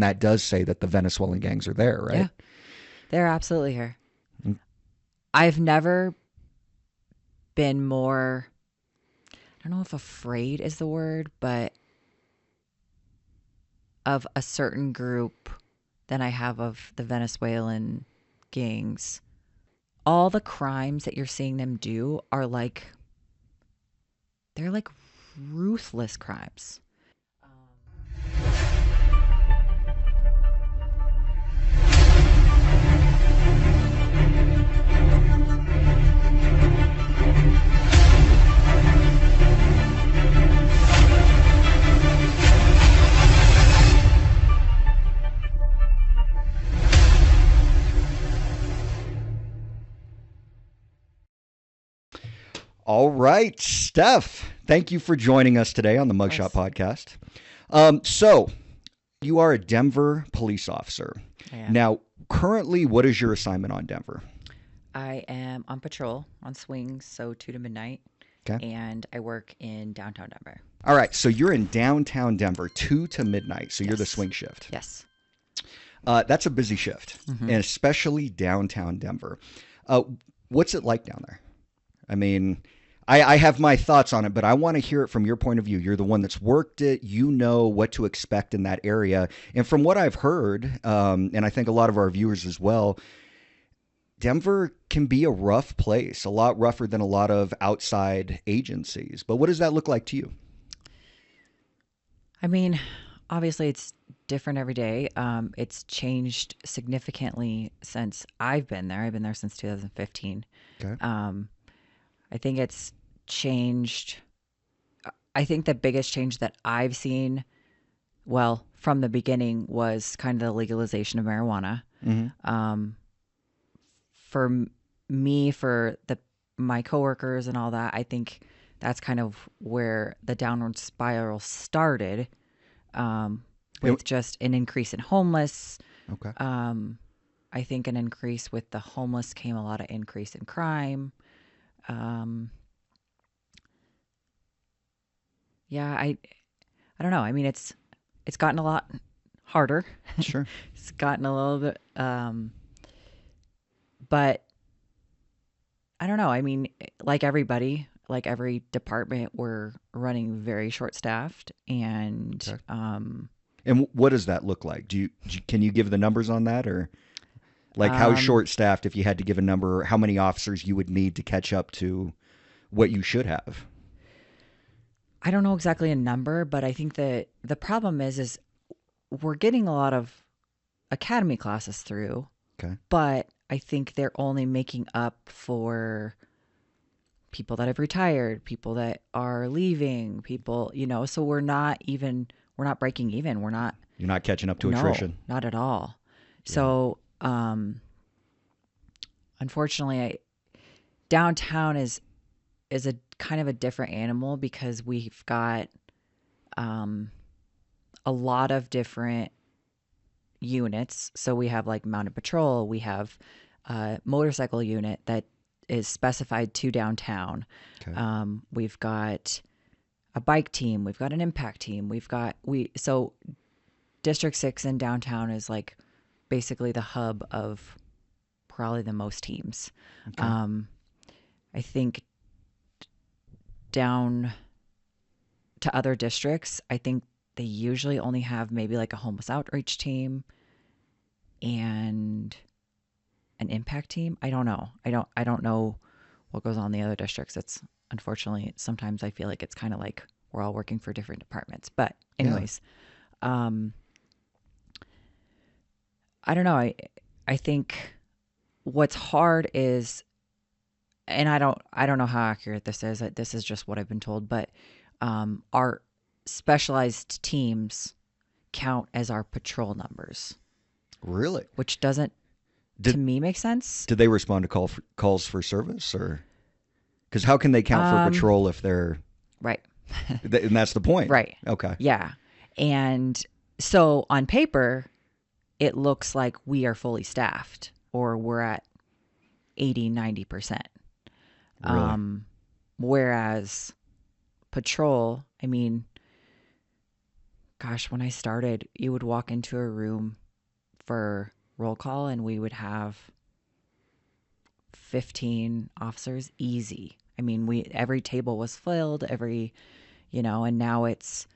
that does say that the Venezuelan gangs are there, right? Yeah, they're absolutely here. Mm. I've never been more, I don't know if afraid is the word, but of a certain group than I have of the Venezuelan gangs. All the crimes that you're seeing them do are like, they're like ruthless crimes. All right, Steph, thank you for joining us today on the Of Mugshot course. Podcast. So, you are a Denver police officer. I am. Now, currently, what is your assignment on Denver? I am on patrol on swings, so 2 to midnight, Okay. and I work in downtown Denver. All right, so you're in downtown Denver, 2 to midnight, so you're the Yes. swing shift. Yes. That's a busy shift, Hmm. and especially downtown Denver. Uh, what's it like down there? I mean, I have my thoughts on it, but I want to hear it from your point of view. You're the one that's worked it. You know what to expect in that area. And from what I've heard, and I think a lot of our viewers as well, Denver can be a rough place, a lot rougher than a lot of outside agencies. But what does that look like to you? I mean, obviously it's different every day. It's changed significantly since I've been there. I've been there since 2015. Okay. Um, I think it's changed. I think the biggest change that I've seen, well, from the beginning, was kind of the legalization of marijuana. Mm-hmm. Um, for me, for my coworkers and all that, I think that's kind of where the downward spiral started, um, with just an increase in homeless. Okay. Um, I think an increase with the homeless came a lot of increase in crime. Um, yeah, I don't know. I mean, it's gotten a lot harder. Sure. It's gotten a little bit, but I don't know. I mean, like everybody, like every department, we're running very short staffed, and Okay. And what does that look like? Can you give the numbers on that, or like how um, short staffed, if you had to give a number, or how many officers you would need to catch up to what you should have? I don't know exactly a number, but I think that the problem is we're getting a lot of academy classes through, Okay. but I think they're only making up for people that have retired, people that are leaving, people, so we're not breaking even. We're not, You're not catching up to no, attrition. not at all. Yeah. So, unfortunately, downtown is a kind of a different animal because we've got um, a lot of different units. So we have like mounted patrol, we have a motorcycle unit that is specified to downtown. Okay. We've got a bike team, we've got an impact team, so District 6 in downtown is like basically the hub of probably the most teams. Okay. I think down to other districts, I think they usually only have maybe like a homeless outreach team and an impact team. I don't know. I don't know what goes on in the other districts. It's unfortunately sometimes I feel like it's kind of like we're all working for different departments. But Yeah. anyways, um I don't know. I think what's hard is, and I don't know how accurate this is. This is just what I've been told, but our specialized teams count as our patrol numbers, Really? which doesn't to Did me make sense. did they respond to calls for service, or because how can they count for Um, patrol if they're right, and that's the point. right, Okay. yeah, and so on paper, it looks like we are fully staffed or we're at 80-90%. Really? Whereas patrol, I mean, gosh, when I started, you would walk into a room for roll call and we would have 15 officers easy. I mean, every table was filled, and now it's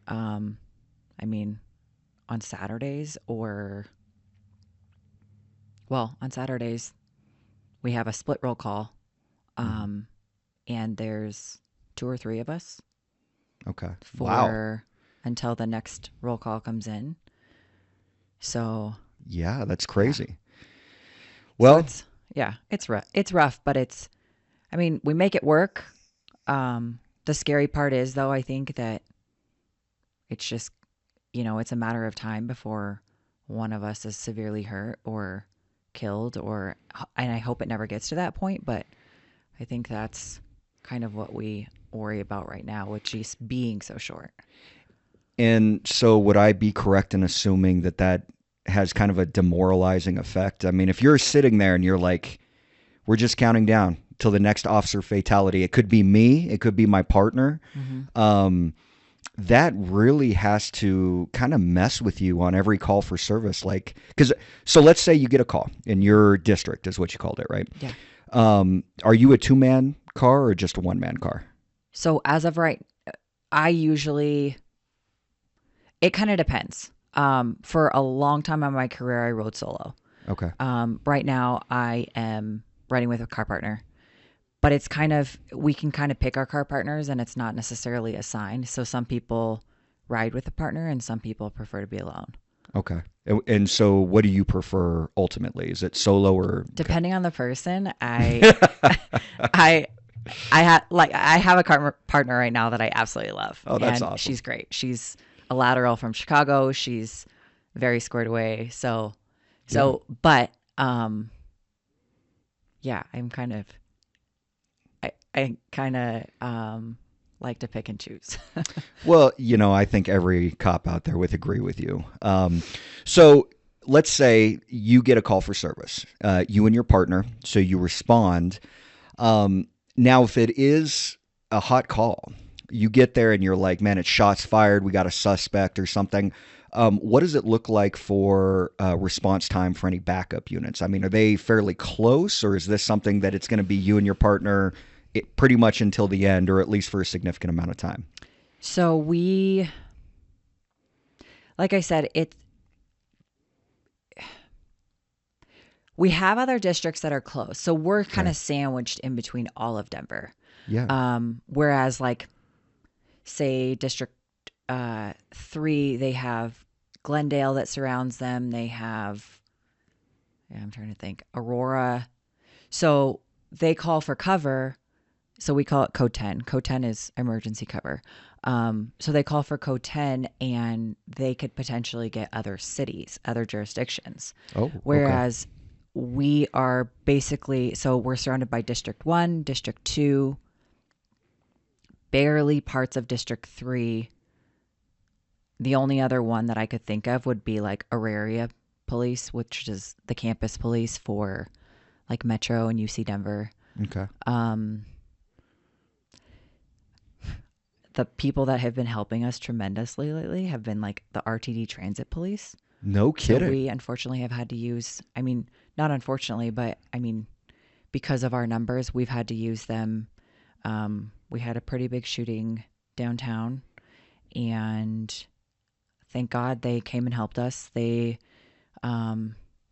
um I mean, on Saturdays or on Saturdays we have a split roll call. Mhm. Um and there's two or three of us Okay. Wow. for until the next roll call comes in. So, Yeah, that's yeah. crazy. So Well, it's rough. It's rough, but I mean, we make it work. The scary part is though, I think that it's just, it's a matter of time before one of us is severely hurt or killed and I hope it never gets to that point, but I think that's kind of what we worry about right now with just being so short. and so would I be correct in assuming that that has kind of a demoralizing effect? I mean, if you're sitting there and you're like, we're just counting down till the next officer fatality, it could be me, it could be my partner. Mm-hmm. Um, that really has to kind of mess with you on every call for service. Like, because, so let's say you get a call in your district, is what you called it, right? Yeah. Are you a 2-man car or just a 1-man car? So as of right, I usually, it kind of depends. For a long time in my career, I rode solo. Okay. Right now, I am riding with a car partner, but it's we can kind of pick our car partners and it's not necessarily assigned. So some people ride with a partner and some people prefer to be alone. Okay. And so what do you prefer ultimately? Is it solo or Depending on the person, I, I have a car partner right now that I absolutely love, Oh, that's and awesome. she's great. She's a lateral from Chicago. She's very squared away. Yeah. But yeah, I kind of like to pick and choose. Well, I think every cop out there would agree with you. So let's say you get a call for service, you and your partner, so you respond. Now, if it is a hot call, you get there and you're like, man, it's shots fired. We got a suspect or something. What does it look like for response time for any backup units? I mean, are they fairly close, or is this something that it's going to be you and your partner pretty much until the end, or at least for a significant amount of time? So like I said, we have other districts that are close. So we're kind Okay. of sandwiched in between all of Denver. Yeah. Whereas like say District 3, they have Glendale that surrounds them. They have, yeah, I'm trying to think, Aurora. So they call for cover. So we call it Code 10. Code 10 is emergency cover. So they call for Code 10 and they could potentially get other cities, other jurisdictions. Oh, okay. Whereas we are basically, so we're surrounded by District 1, District 2, barely parts of District 3. The only other one that I could think of would be like Auraria Police, which is the campus police for like Metro and UC Denver. Okay. Um, the people that have been helping us tremendously lately have been like the RTD Transit Police. No So kidding. we unfortunately have had to use, I mean, not unfortunately, but I mean, because of our numbers, we've had to use them. We had a pretty big shooting downtown, and thank God they came and helped us. They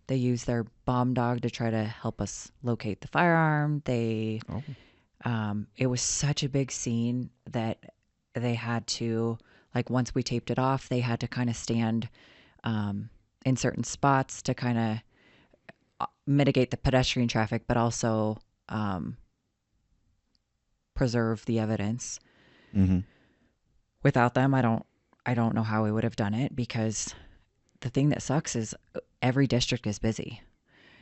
used their bomb dog to try to help us locate the firearm. Oh. It was such a big scene that they had to, like, once we taped it off, they had to kind of stand in certain spots to kind of mitigate the pedestrian traffic, but also preserve the evidence. Mm-hmm. Without them, I don't know how we would have done it, because the thing that sucks is every district is busy.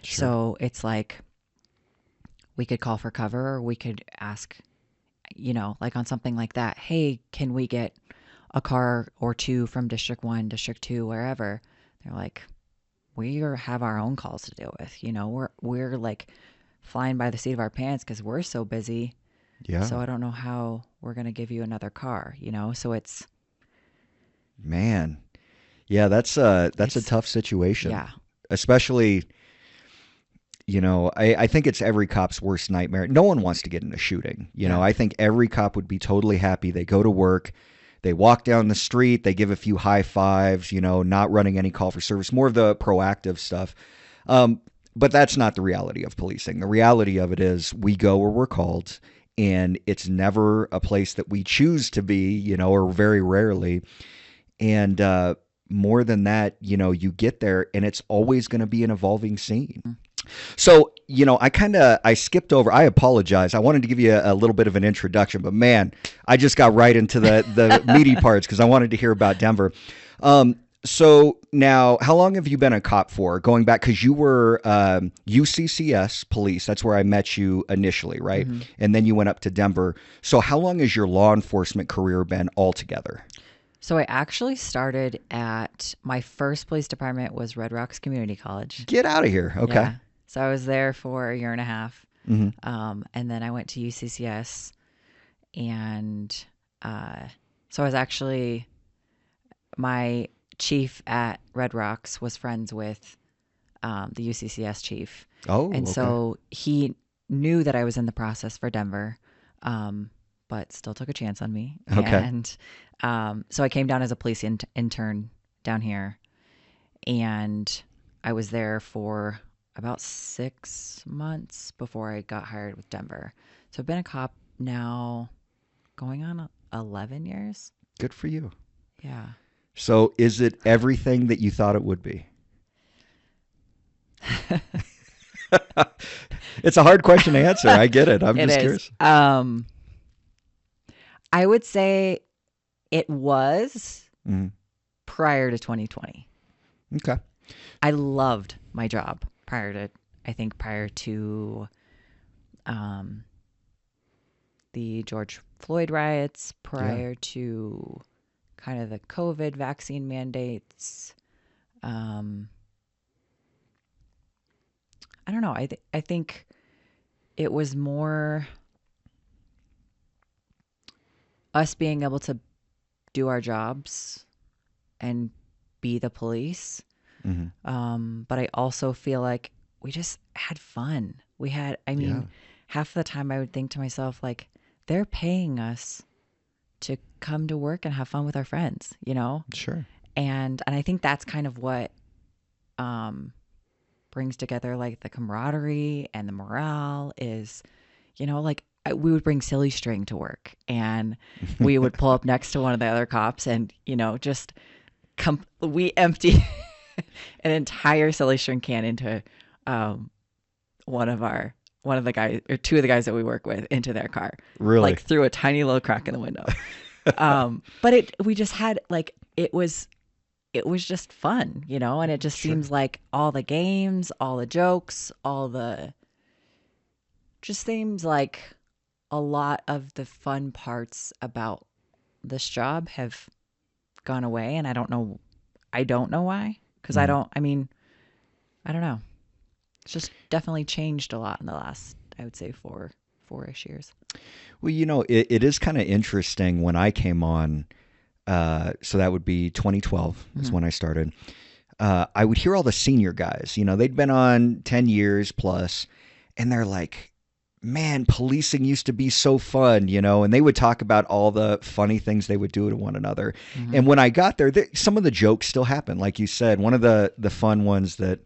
Sure. So it's like we could call for cover, or we could ask, like on something like that, hey, can we get a car or two from District 1, District 2, wherever? They're like, have our own calls to deal with. We're like flying by the seat of our pants because we're so busy. Yeah. So I don't know how we're going to give you another car, So Man. Yeah, that's a It's tough situation. yeah. Especially, I think it's every cop's worst nightmare. No one wants to get in a shooting. Yeah. I think every cop would be totally happy. They go to work, they walk down the street, they give a few high fives, not running any call for service, more of the proactive stuff. But that's not the reality of policing. The reality of it is we go where we're called, and it's never a place that we choose to be, or very rarely. And more than that, you get there and it's always going to be an evolving scene. So, I skipped over. I apologize. I wanted to give you a little bit of an introduction, but man, I just got right into the meaty parts because I wanted to hear about Denver. So now, how long have you been a cop for? Going back, because you were UCCS police. That's where I met you initially, right? Mm-hmm. And then you went up to Denver. So how long has your law enforcement career been altogether? So I actually started at my first police department was Red Rocks Community College. Get out of here. Okay. Yeah. So I was there for a year and a half. Mm-hmm. And then I went to UCCS. And so I was actually, my chief at Red Rocks was friends with the UCCS chief. Oh, And okay. so he knew that I was in the process for Denver, but still took a chance on me. Okay. And so I came down as a police intern down here, and I was there for about 6 months before I got hired with Denver. So I've been a cop now going on 11 years. Good for you. Yeah. So is it everything that you thought it would be? It's a hard question to answer. I get it. I'm It just is. curious. I would say it was Mhm. prior to 2020. Okay. I loved my job prior to the George Floyd riots, prior to kind of the COVID vaccine mandates. I don't know. I think it was more us being able to do our jobs and be the police. But I also feel like we just had fun. Yeah. Half the time I would think to myself, like, they're paying us to come to work and have fun with our friends, Sure. And I think that's kind of what brings together like the camaraderie and the morale is, like we would bring silly string to work and we would pull up next to one of the other cops and, just we empty an entire silly string can into one of the guys or two of the guys that we work with into their car. Really? Like through a tiny little crack in the window. But we just had like it was just fun, and it just Sure. seems like all the games, all the jokes, just seems like a lot of the fun parts about this job have gone away, and I don't know why, because I don't know. It's just definitely changed a lot in the last, I would say, four-ish years. Well, it is kind of interesting when I came on. So that would be 2012 is when I started. I would hear all the senior guys, they'd been on 10 years plus, and they're like, man, policing used to be so fun, and they would talk about all the funny things they would do to one another. And when I got there, some of the jokes still happen. Like you said, one of the fun ones that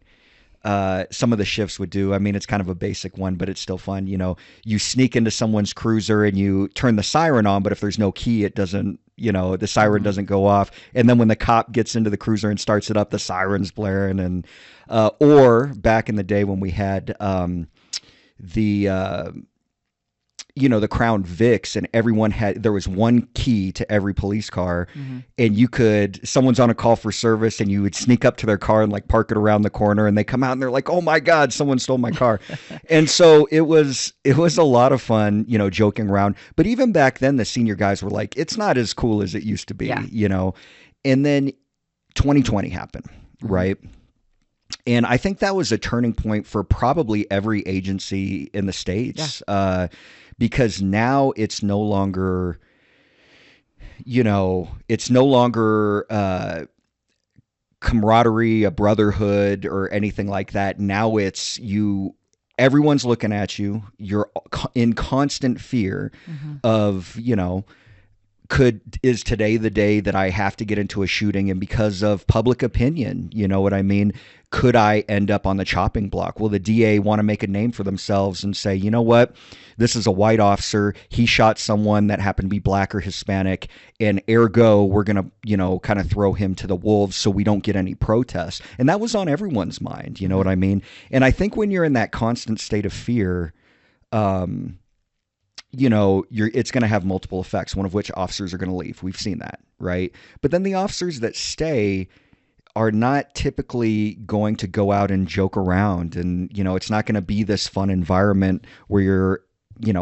some of the shifts would do. I mean, it's kind of a basic one, but it's still fun. You sneak into someone's cruiser and you turn the siren on, but if there's no key, it doesn't, the siren doesn't go off. And then when the cop gets into the cruiser and starts it up, the siren's blaring. And, or back in the day when we had, the the Crown Vics, and there was one key to every police car, and someone's on a call for service and you would sneak up to their car and like park it around the corner, and they come out and they're like, oh my God, someone stole my car. And so it was a lot of fun, joking around. But even back then, the senior guys were like, it's not as cool as it used to be, and then 2020 happened, right? And I think that was a turning point for probably every agency in the States, because now it's no longer, it's no longer camaraderie, a brotherhood, or anything like that. Now it's you. Everyone's looking at you. You're in constant fear Mm-hmm. of, is today the day that I have to get into a shooting, and because of public opinion, you know what I mean, could I end up on the chopping block? Will the DA want to make a name for themselves and say, you know what, this is a white officer, he shot someone that happened to be black or Hispanic, and ergo we're going to, kind of throw him to the wolves so we don't get any protests. And that was on everyone's mind, you know Mm-hmm. what I mean? And I think when you're in that constant state of fear, um, it's going to have multiple effects, one of which officers are going to leave. We've seen that, right? But then the officers that stay are not typically going to go out and joke around, and it's not going to be this fun environment where you're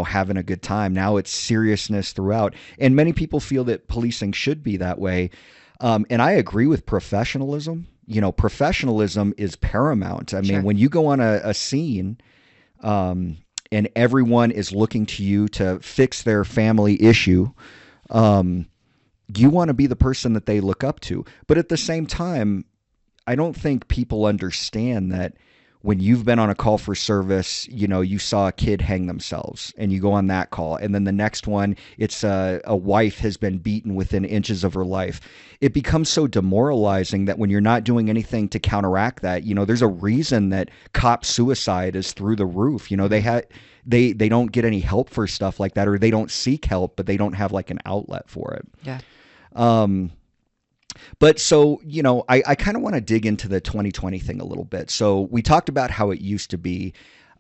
having a good time. Now it's seriousness throughout, and many people feel that policing should be that way. And I agree with professionalism. Professionalism is paramount. I mean, Sure. when you go on a scene, um, and everyone is looking to you to fix their family issue, um, you want to be the person that they look up to. But at the same time, I don't think people understand that when you've been on a call for service, you saw a kid hang themselves and you go on that call. And then the next one, it's a wife has been beaten within inches of her life. It becomes so demoralizing that when you're not doing anything to counteract that, there's a reason that cop suicide is through the roof. They don't get any help for stuff like that, or they don't seek help, but they don't have like an outlet for it. Yeah. Um, but so, I kind of want to dig into the 2020 thing a little bit. So we talked about how it used to be.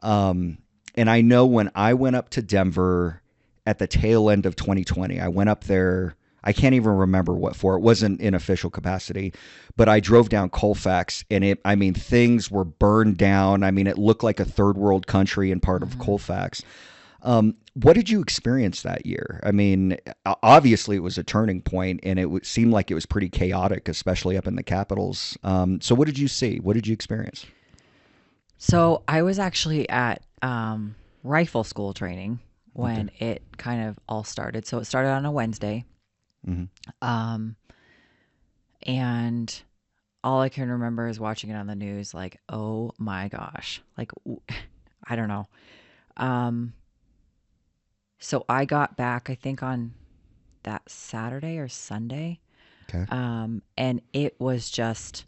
And I know when I went up to Denver at the tail end of 2020, I went up there. I can't even remember what for. It wasn't in official capacity, but I drove down Colfax, and things were burned down. I mean, it looked like a third world country in part of Mm-hmm. Colfax. What did you experience that year? I mean, obviously it was a turning point, and it seemed like it was pretty chaotic, especially up in the capitals. So what did you see? What did you experience? So I was actually at rifle school training Okay. when it kind of all started. So it started on a Wednesday. Hmm. Um, and all I can remember is watching it on the news, like, oh my gosh. Like, I don't know. Um, so I got back, I think, on that Saturday or Sunday. Okay. And it was just,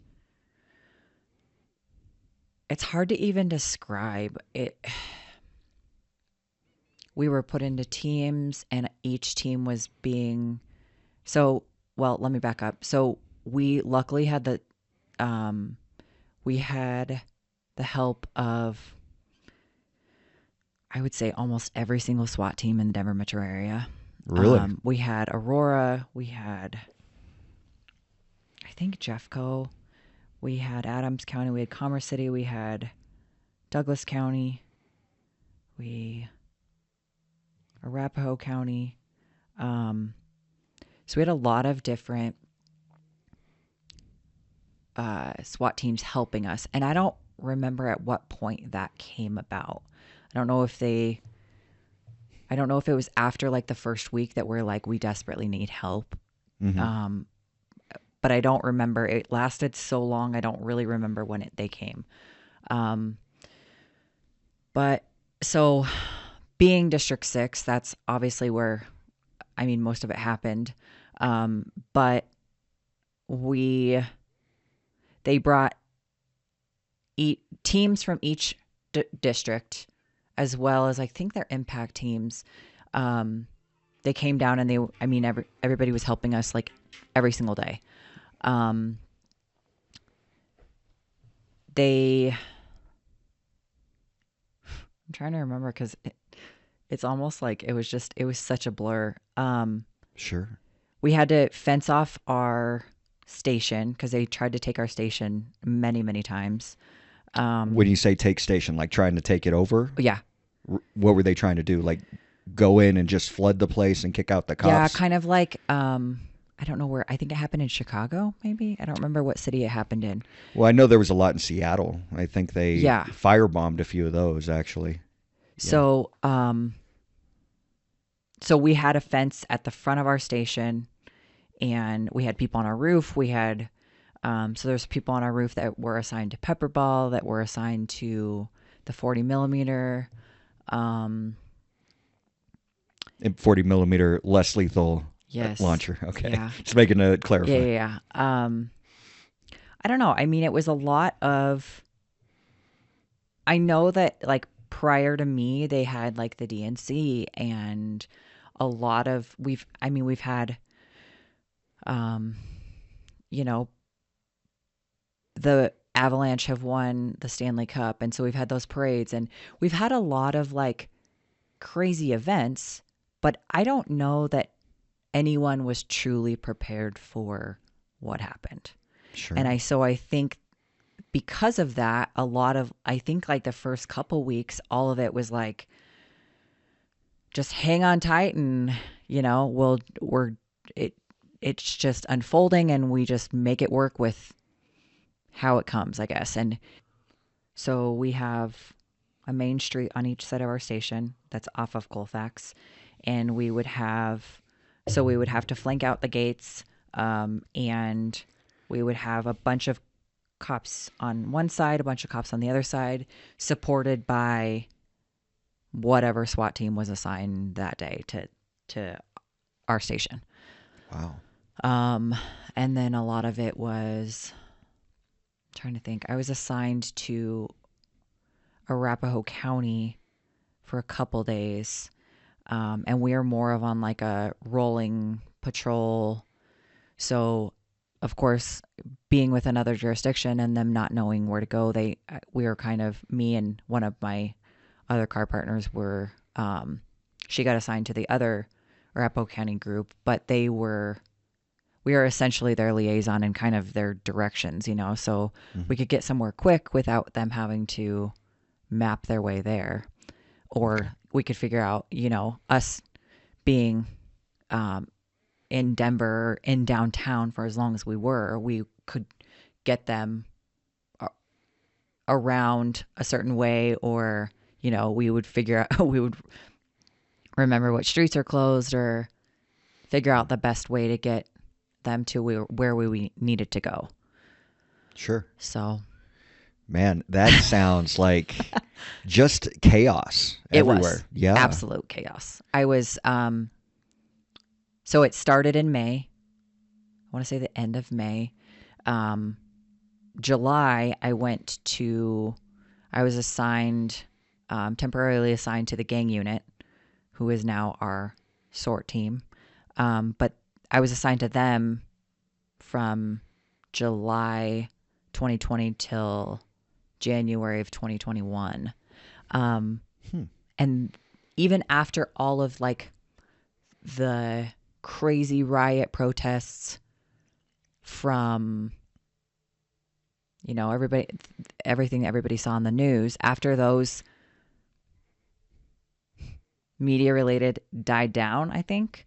it's hard to even describe it. We were put into teams, and each team was being so, well, let me back up. So we luckily had um, we had the help of, I would say, almost every single SWAT team in the Denver metro area. Really? We had Aurora, we had, I think, Jeffco, we had Adams County, we had Commerce City, we had Douglas County, we Arapahoe County. Um, so we had a lot of different SWAT teams helping us, and I don't remember at what point that came about. I don't know if they, I don't know if it was after like the first week that we're like, we desperately need help. Hmm. Um, but I don't remember. It lasted so long. I don't really remember when they came. Um, but so being District 6, that's obviously where, I mean, most of it happened. But we, they brought teams from each district, as well as I think their impact teams. They came down, and everybody was helping us like every single day. Um, they, I'm trying to remember because it's almost like it was such a blur. Sure. We had to fence off our station because they tried to take our station many, many times. When you say take station, like trying to take it over, Yeah. what were they trying to do? Like go in and just flood the place and kick out the Yeah, cops? kind of like I don't know where. I think it happened in Chicago, maybe. I don't remember what city it happened in. Well, I know there was a lot in Seattle. I think they Yeah. firebombed a few of those, actually. Yeah. So so we had a fence at the front of our station, and we had people on our roof. We had so there's people on our roof that were assigned to pepper ball, that were assigned to the 40 millimeter. Um, And 40 millimeter less lethal yes, launcher. Okay, yeah, just making a yeah, clarify. yeah, yeah. I don't know. I mean, it was a lot of. I know that like prior to me, they had like the DNC and a lot of we've. I mean, we've had um, you know, the Avalanche have won the Stanley Cup, and so we've had those parades, and we've had a lot of like crazy events, but I don't know that anyone was truly prepared for what happened. And Sure. I think because of that, a lot of I think like the first couple weeks, all of it was like just hang on tight and we're it it's just unfolding and we just make it work with how it comes, I guess. And so we have a main street on each side of our station that's off of Colfax, and we would have to flank out the gates, and we would have a bunch of cops on one side, a bunch of cops on the other side, supported by whatever SWAT team was assigned that day to our station. Wow. Um, and then a lot of it was I'm trying to think. I was assigned to Arapahoe County for a couple days. And we are more of on like a rolling patrol. So, of course, being with another jurisdiction and them not knowing where to go, we were kind of me and one of my other car partners were. She got assigned to the other Arapahoe County group, but we are essentially their liaison and kind of their directions, so we Hmm. could get somewhere quick without them having to map their way there, Okay. or we could figure out, us being um, in Denver, in downtown for as long as we could get them around a certain way, or, we would figure out, we would remember what streets are closed or figure out the best way to get them to where we needed to go. Sure. So Man, that sounds like just chaos it was everywhere. Yeah. absolute chaos. I was, so it started in May. I want to say the end of May. Um, July, I was assigned, temporarily assigned to the gang unit, who is now our sort team. But I was assigned to them from July 2020 till January of 2021. Um, Hmm. and even after all of like the crazy riot protests from everybody, everything everybody saw in the news, after those media related died down, I think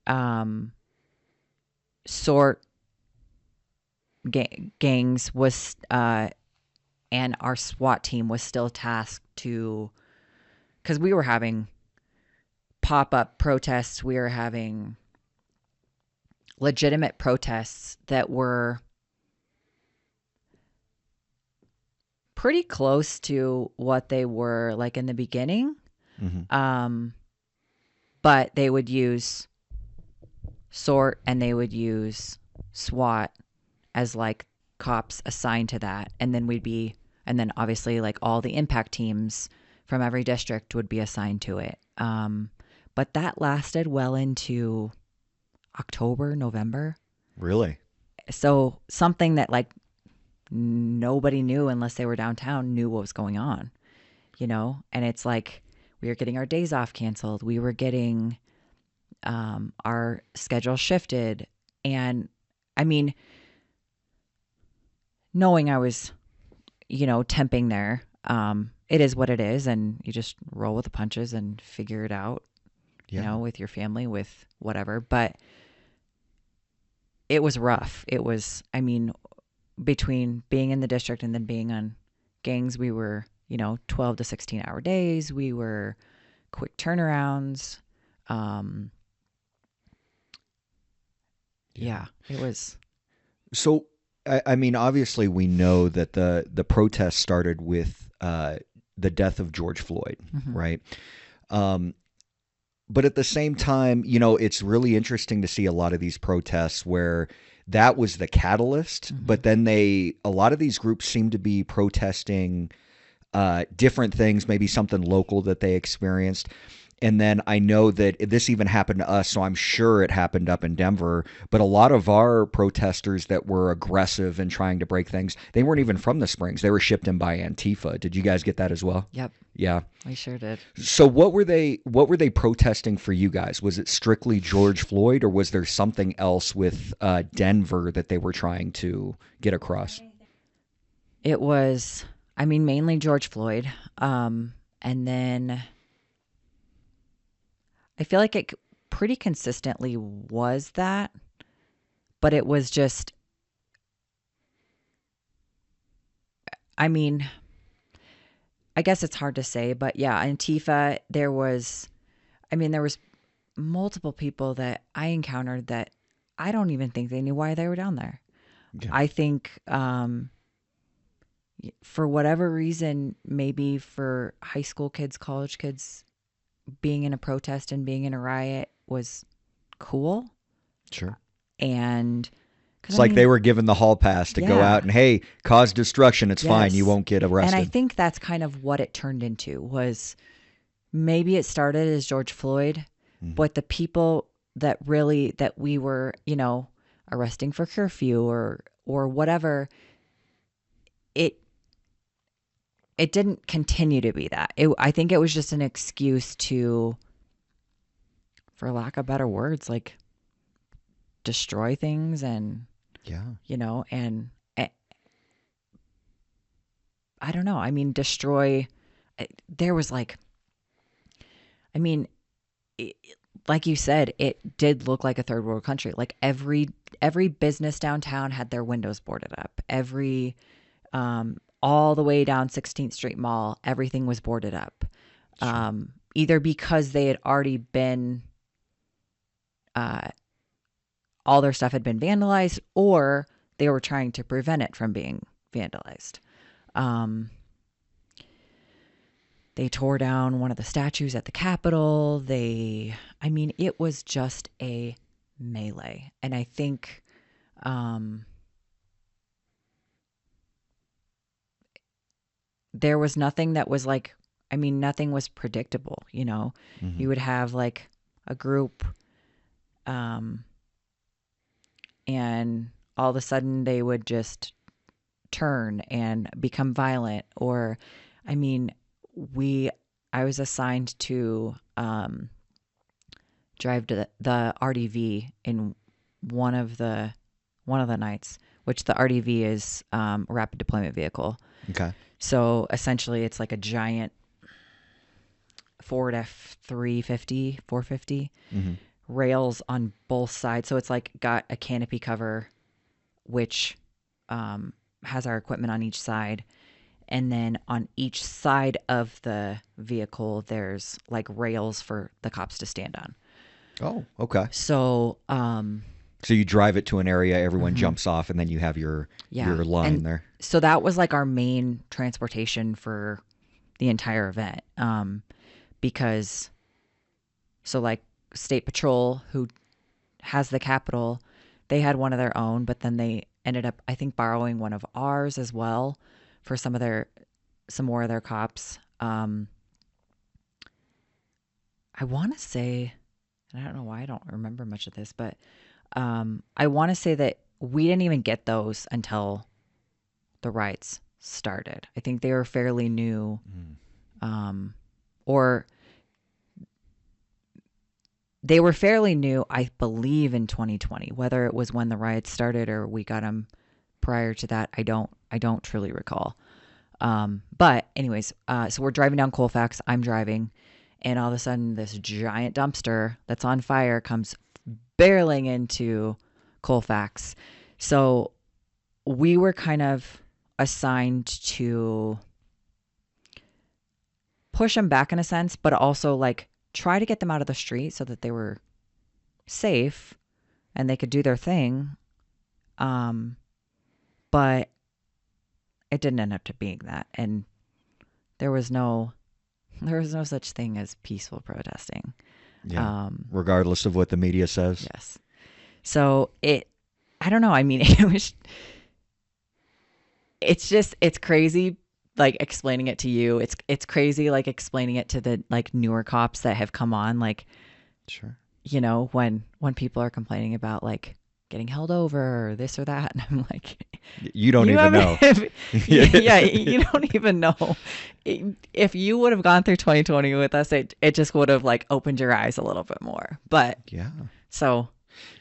um sort gangs was and our SWAT team was still tasked to, because we were having pop-up protests, we were having legitimate protests that were pretty close to what they were like in the beginning. Hmm. um but they would use sort and they would use SWAT as like cops assigned to that, and then obviously like all the impact teams from every district would be assigned to it. But that lasted well into October, November. Really? So something that like nobody knew unless they were downtown knew what was going on, And it's like we were getting our days off canceled. We were getting our schedule shifted. And I mean, knowing I was, temping there, it is what it is. And you just roll with the punches and figure it out, Yeah. with your family, with whatever. But it was rough. It was, I mean, between being in the district and then being on gangs, we were, 12 to 16-hour days. We were quick turnarounds. Um, Yeah. yeah, it was. So, I mean, obviously, we know that the protest started with the death of George Floyd, Mhm. right? Um, but at the same time, it's really interesting to see a lot of these protests where that was the catalyst, Mhm. but then a lot of these groups seem to be protesting different things, maybe something local that they experienced. And then I know that this even happened to us, so I'm sure it happened up in Denver. But a lot of our protesters that were aggressive and trying to break things, they weren't even from the Springs. They were shipped in by Antifa. Did you guys get that as well? Yep, Yeah. we sure did. So what were they protesting for you guys? Was it strictly George Floyd, or was there something else with Denver that they were trying to get across? It was, I mean, mainly George Floyd. And then I feel like it pretty consistently was that, but it was just, I mean, I guess it's hard to say, but yeah, Antifa, there was multiple people that I encountered that I don't even think they knew why they were down there. Yeah. I think, for whatever reason, maybe for high school kids, college kids, being in a protest and being in a riot was cool. Sure. And because It's I like they mean, were given the hall pass to go yeah, out and, hey, cause destruction. It's fine. You yes. won't get And I arrested. think that's kind of what it turned into was maybe it started as George Floyd, Hmm. but the people that we were, arresting for curfew or whatever, it it didn't continue to be that. I think it was just an excuse to, for lack of better words, like destroy things and Yeah. and I don't know. I mean, destroy. There was like, I mean, it, like you said, it did look like a third world country. Like every business downtown had their windows boarded up. All the way down 16th Street Mall, everything was boarded up. Sure. Either because they had already been, uh, all their stuff had been vandalized, or they were trying to prevent it from being vandalized. Um, they tore down one of the statues at the Capitol. I mean, it was just a melee. And I think, um, there was nothing that was like, I mean, nothing was predictable, Hmm. You would have like a group, um, and all of a sudden they would just turn and become violent. Or, I mean, we, I was assigned to, drive to the RDV in one of the one of the nights, which the RDV is, rapid deployment vehicle. Okay. So essentially, it's like a giant Ford F350, 450 Hmm. rails on both sides. So it's like got a canopy cover, which, has our equipment on each side. And then on each side of the vehicle, there's like rails for the cops to stand on. Oh, okay. So, So you drive it to an area, everyone mhm, jumps off, and then you have yeah. your line And there. so that was like our main transportation for the entire event. Because, so like State Patrol, who has the Capitol, they had one of their own, but then they ended up, I think, borrowing one of ours as well for some more of their cops. I want to say, and I don't know why I don't remember much of this, but, I want to say that we didn't even get those until the riots started. I think they were fairly new, Mm. or they were fairly new, I believe, in 2020. Whether it was when the riots started or we got them prior to that, I don't truly recall. But anyways, so we're driving down Colfax. I'm driving, and all of a sudden, this giant dumpster that's on fire comes barreling into Colfax. So we were kind of assigned to push them back in a sense, but also like try to get them out of the street so that they were safe, and they could do their thing. Um, but it didn't end up to being that. And there was no such thing as peaceful protesting. Yeah. Regardless of what the media says. Yes. So I don't know. I mean, it's crazy like explaining it to you. It's crazy like explaining it to the like newer cops that have come on, like, Sure. you know, when people are complaining about like getting held over or this or that, and I'm like, you don't even know. Yeah, you don't even know. If you would have gone through 2020 with us, it just would have like opened your eyes a little bit more. But yeah. So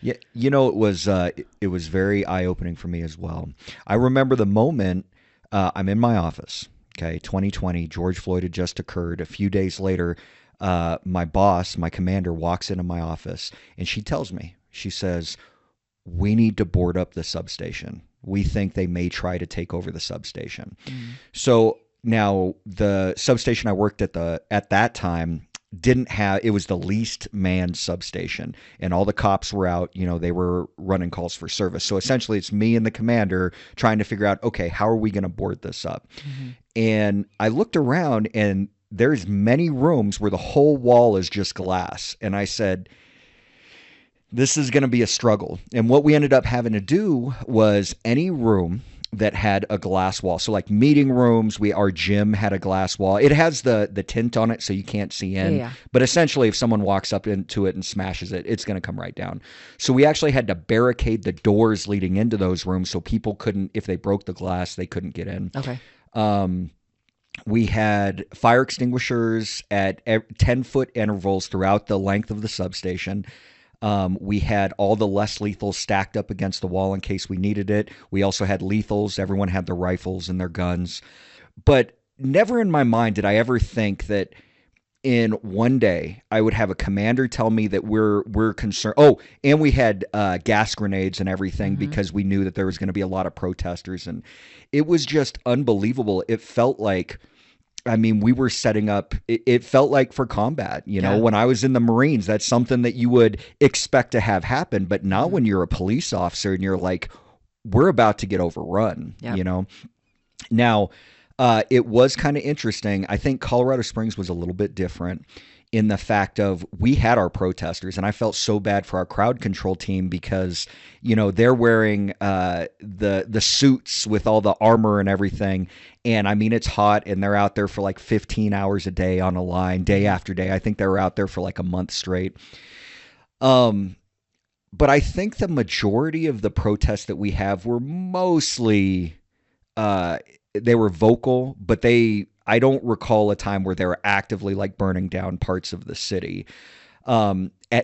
Yeah, it was very eye-opening for me as well. I remember the moment I'm in my office. Okay, 2020, George Floyd had just occurred. A few days later, my boss, my commander, walks into my office and she tells me, she says, "We need to board up the substation. We think they may try to take over the substation." So now the substation I worked at that time didn't have, it was the least manned substation, and all the cops were out, you know, they were running calls for service. So essentially it's me and the commander trying to figure out, okay, how are we going to board this up? And I looked around and there's many rooms where the whole wall is just glass. And I said, this is going to be a struggle. And what we ended up having to do was any room that had a glass wall. So like meeting rooms, our gym had a glass wall. It has the tint on it so you can't see in. Yeah. But essentially if someone walks up into it and smashes it, it's going to come right down. So we actually had to barricade the doors leading into those rooms so people couldn't, if they broke the glass, they couldn't get in. Okay. We had fire extinguishers at 10-foot intervals throughout the length of the substation. We had all the less lethals stacked up against the wall in case we needed it. We also had lethals. Everyone had their rifles and their guns. But never in my mind did I ever think that in one day I would have a commander tell me that we're concerned. Oh, and we had gas grenades and everything because we knew that there was going to be a lot of protesters. And it was just unbelievable. It felt like, I mean, we were setting up, it felt like for combat, you know, when I was in the Marines, that's something that you would expect to have happen. But not when you're a police officer and you're like, we're about to get overrun, you know? Now, it was kind of interesting. I think Colorado Springs was a little bit different in the fact of we had our protesters, and I felt so bad for our crowd control team because, you know, they're wearing the suits with all the armor and everything. And I mean, it's hot and they're out there for like 15 hours a day on a line, day after day. I think they were out there for like a month straight. But I think the majority of the protests that we have were mostly, they were vocal, but I don't recall a time where they were actively like burning down parts of the city.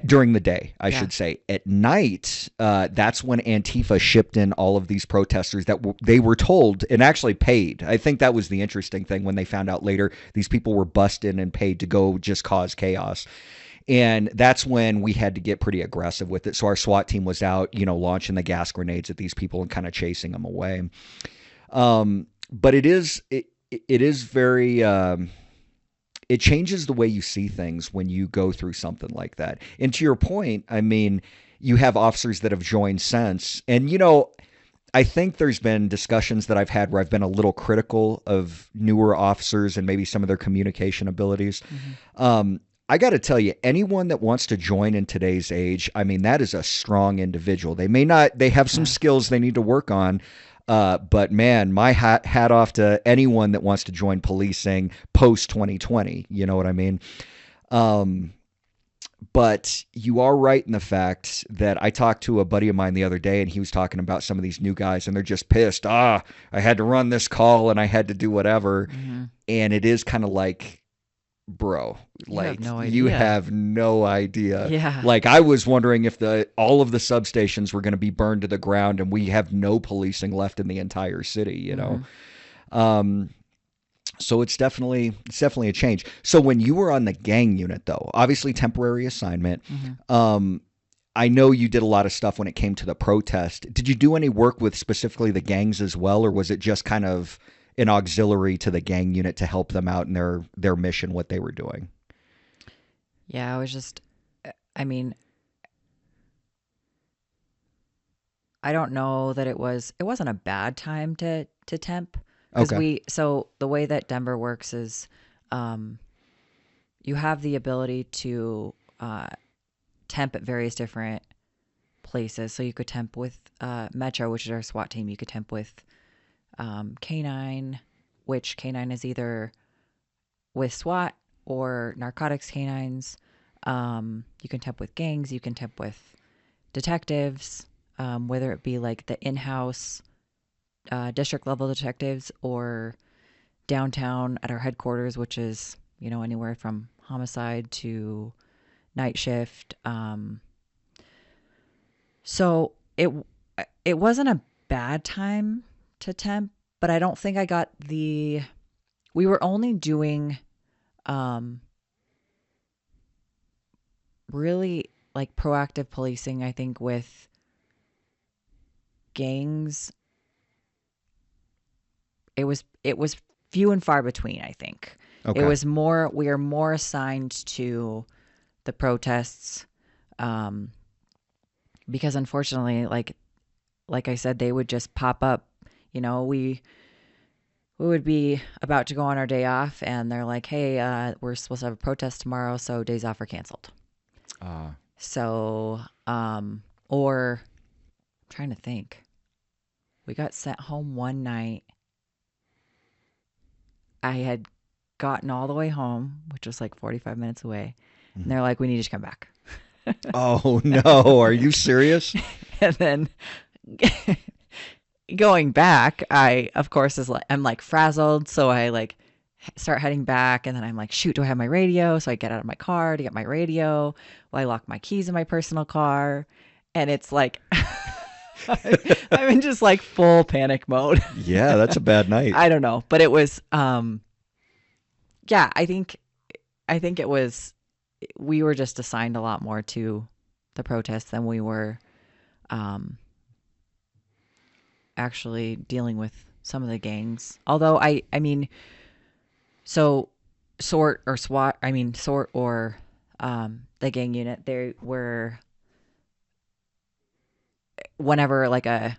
During the day, I should say. At night, that's when Antifa shipped in all of these protesters that they were told and actually paid. I think that was the interesting thing when they found out later these people were busted and paid to go just cause chaos. And that's when we had to get pretty aggressive with it. So our SWAT team was out, you know, launching the gas grenades at these people and kind of chasing them away. But it is very, it changes the way you see things when you go through something like that. And to your point, I mean, you have officers that have joined since, and, you know, I think there's been discussions that I've had where I've been a little critical of newer officers and maybe some of their communication abilities. I got to tell you, anyone that wants to join in today's age, I mean, that is a strong individual. They have some skills they need to work on. But man, my hat off to anyone that wants to join policing post 2020. You know what I mean? But you are right in the fact that I talked to a buddy of mine the other day and he was talking about some of these new guys and they're just pissed. I had to run this call and I had to do whatever. And it is kind of like, bro, like you have no idea. Yeah. Like I was wondering if all of the substations were going to be burned to the ground and we have no policing left in the entire city, you know? So it's definitely a change. So when you were on the gang unit though, obviously temporary assignment, I know you did a lot of stuff when it came to the protest. Did you do any work with specifically the gangs as well? Or was it just kind of an auxiliary to the gang unit to help them out in their mission, what they were doing? Yeah, I was just, I mean, I don't know that it wasn't a bad time to temp because Okay. so the way that Denver works is um, you have the ability to temp at various different places. So you could temp with Metro, which is our SWAT team. You could temp with K9, which K9 is either with SWAT or narcotics canines. You can temp with gangs. You can temp with detectives, whether it be like the in-house district level detectives or downtown at our headquarters, which is anywhere from homicide to night shift. So it wasn't a bad time to temp, but I don't think I got the. We were only doing um, really like proactive policing. I think with gangs, it was few and far between. I think it Okay. was more. We are more assigned to the protests um, because unfortunately, like I said, they would just pop up. We would be about to go on our day off, and they're like, "Hey, we're supposed to have a protest tomorrow, so days off are canceled." Uh, So, or I'm trying to think, we got sent home one night. I had gotten all the way home, which was like 45 minutes away, and mhm. they're like, "We need you to come back." Oh no, are you serious? And then going back, I of course I'm like frazzled, so I like start heading back, and then I'm like, shoot, do I have my radio? So I get out of my car to get my radio. Well, I lock my keys in my personal car, and it's like I'm in just like full panic mode. Yeah, that's a bad night. I don't know, but it was yeah, I think it was we were just assigned a lot more to the protests than we were um actually dealing with some of the gangs. Although I mean, so sort or SWAT, I mean sort or the gang unit, they were whenever like a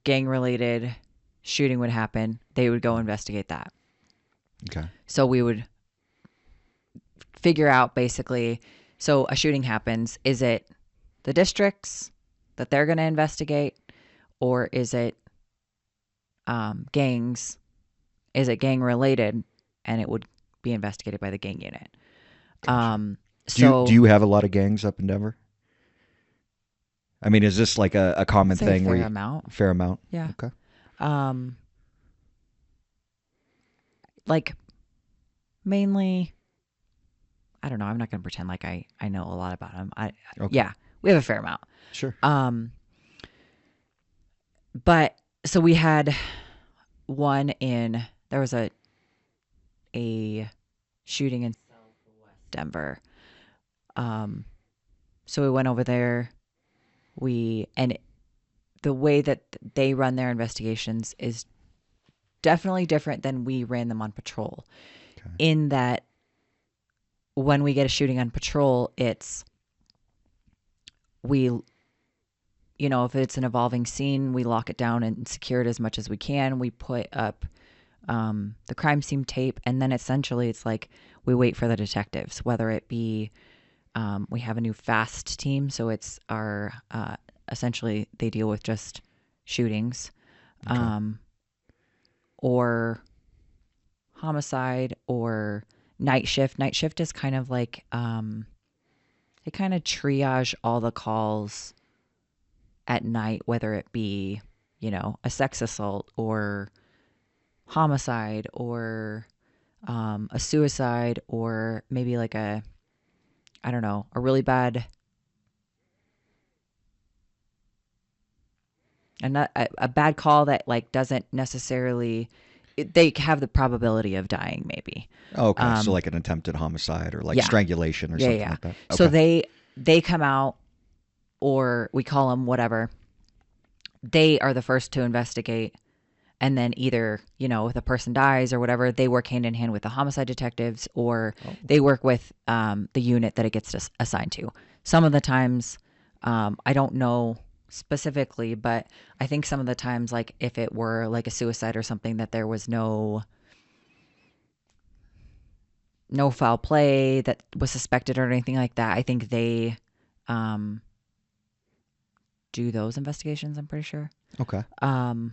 gang related shooting would happen, they would go investigate that. Okay. So we would figure out basically, so a shooting happens, is it the districts that they're going to investigate, or is it gangs? Is it gang related, and it would be investigated by the gang unit? Gotcha. Um, Do so you have a lot of gangs up in Denver? I mean, is this like a I'd common say a thing where fair you amount. fair amount? Yeah. Okay. Um, like mainly, I don't know. I'm not going to pretend like I know a lot about them. Okay. Yeah, we have a fair amount. Sure. Um, but so we had one in there was a shooting in Southwest Denver. Um, so we went over there. And the way that they run their investigations is definitely different than we ran them on patrol. Okay. In that, when we get a shooting on patrol, it's we if it's an evolving scene, we lock it down and secure it as much as we can. We put up the crime scene tape, and then essentially it's like we wait for the detectives, whether it be we have a new fast team, so it's our essentially they deal with just shootings, Okay. or homicide or night shift. Night shift is kind of like they kind of triage all the calls at night, whether it be a sex assault or homicide or a suicide or maybe like a I don't know a really bad and not a bad call that like doesn't necessarily they have the probability of dying maybe. Okay. So um like an attempted homicide or like yeah strangulation or yeah something yeah like that. so Okay. they come out, or we call them whatever. They are the first to investigate, and then either if a person dies or whatever, they work hand in hand with the homicide detectives, or Oh, they work with the unit that it gets assigned to. Some of the times I don't know specifically, but I think some of the times, like if it were like a suicide or something, that there was no foul play that was suspected or anything like that. I think they um, do those investigations. I'm pretty sure. Okay. Um,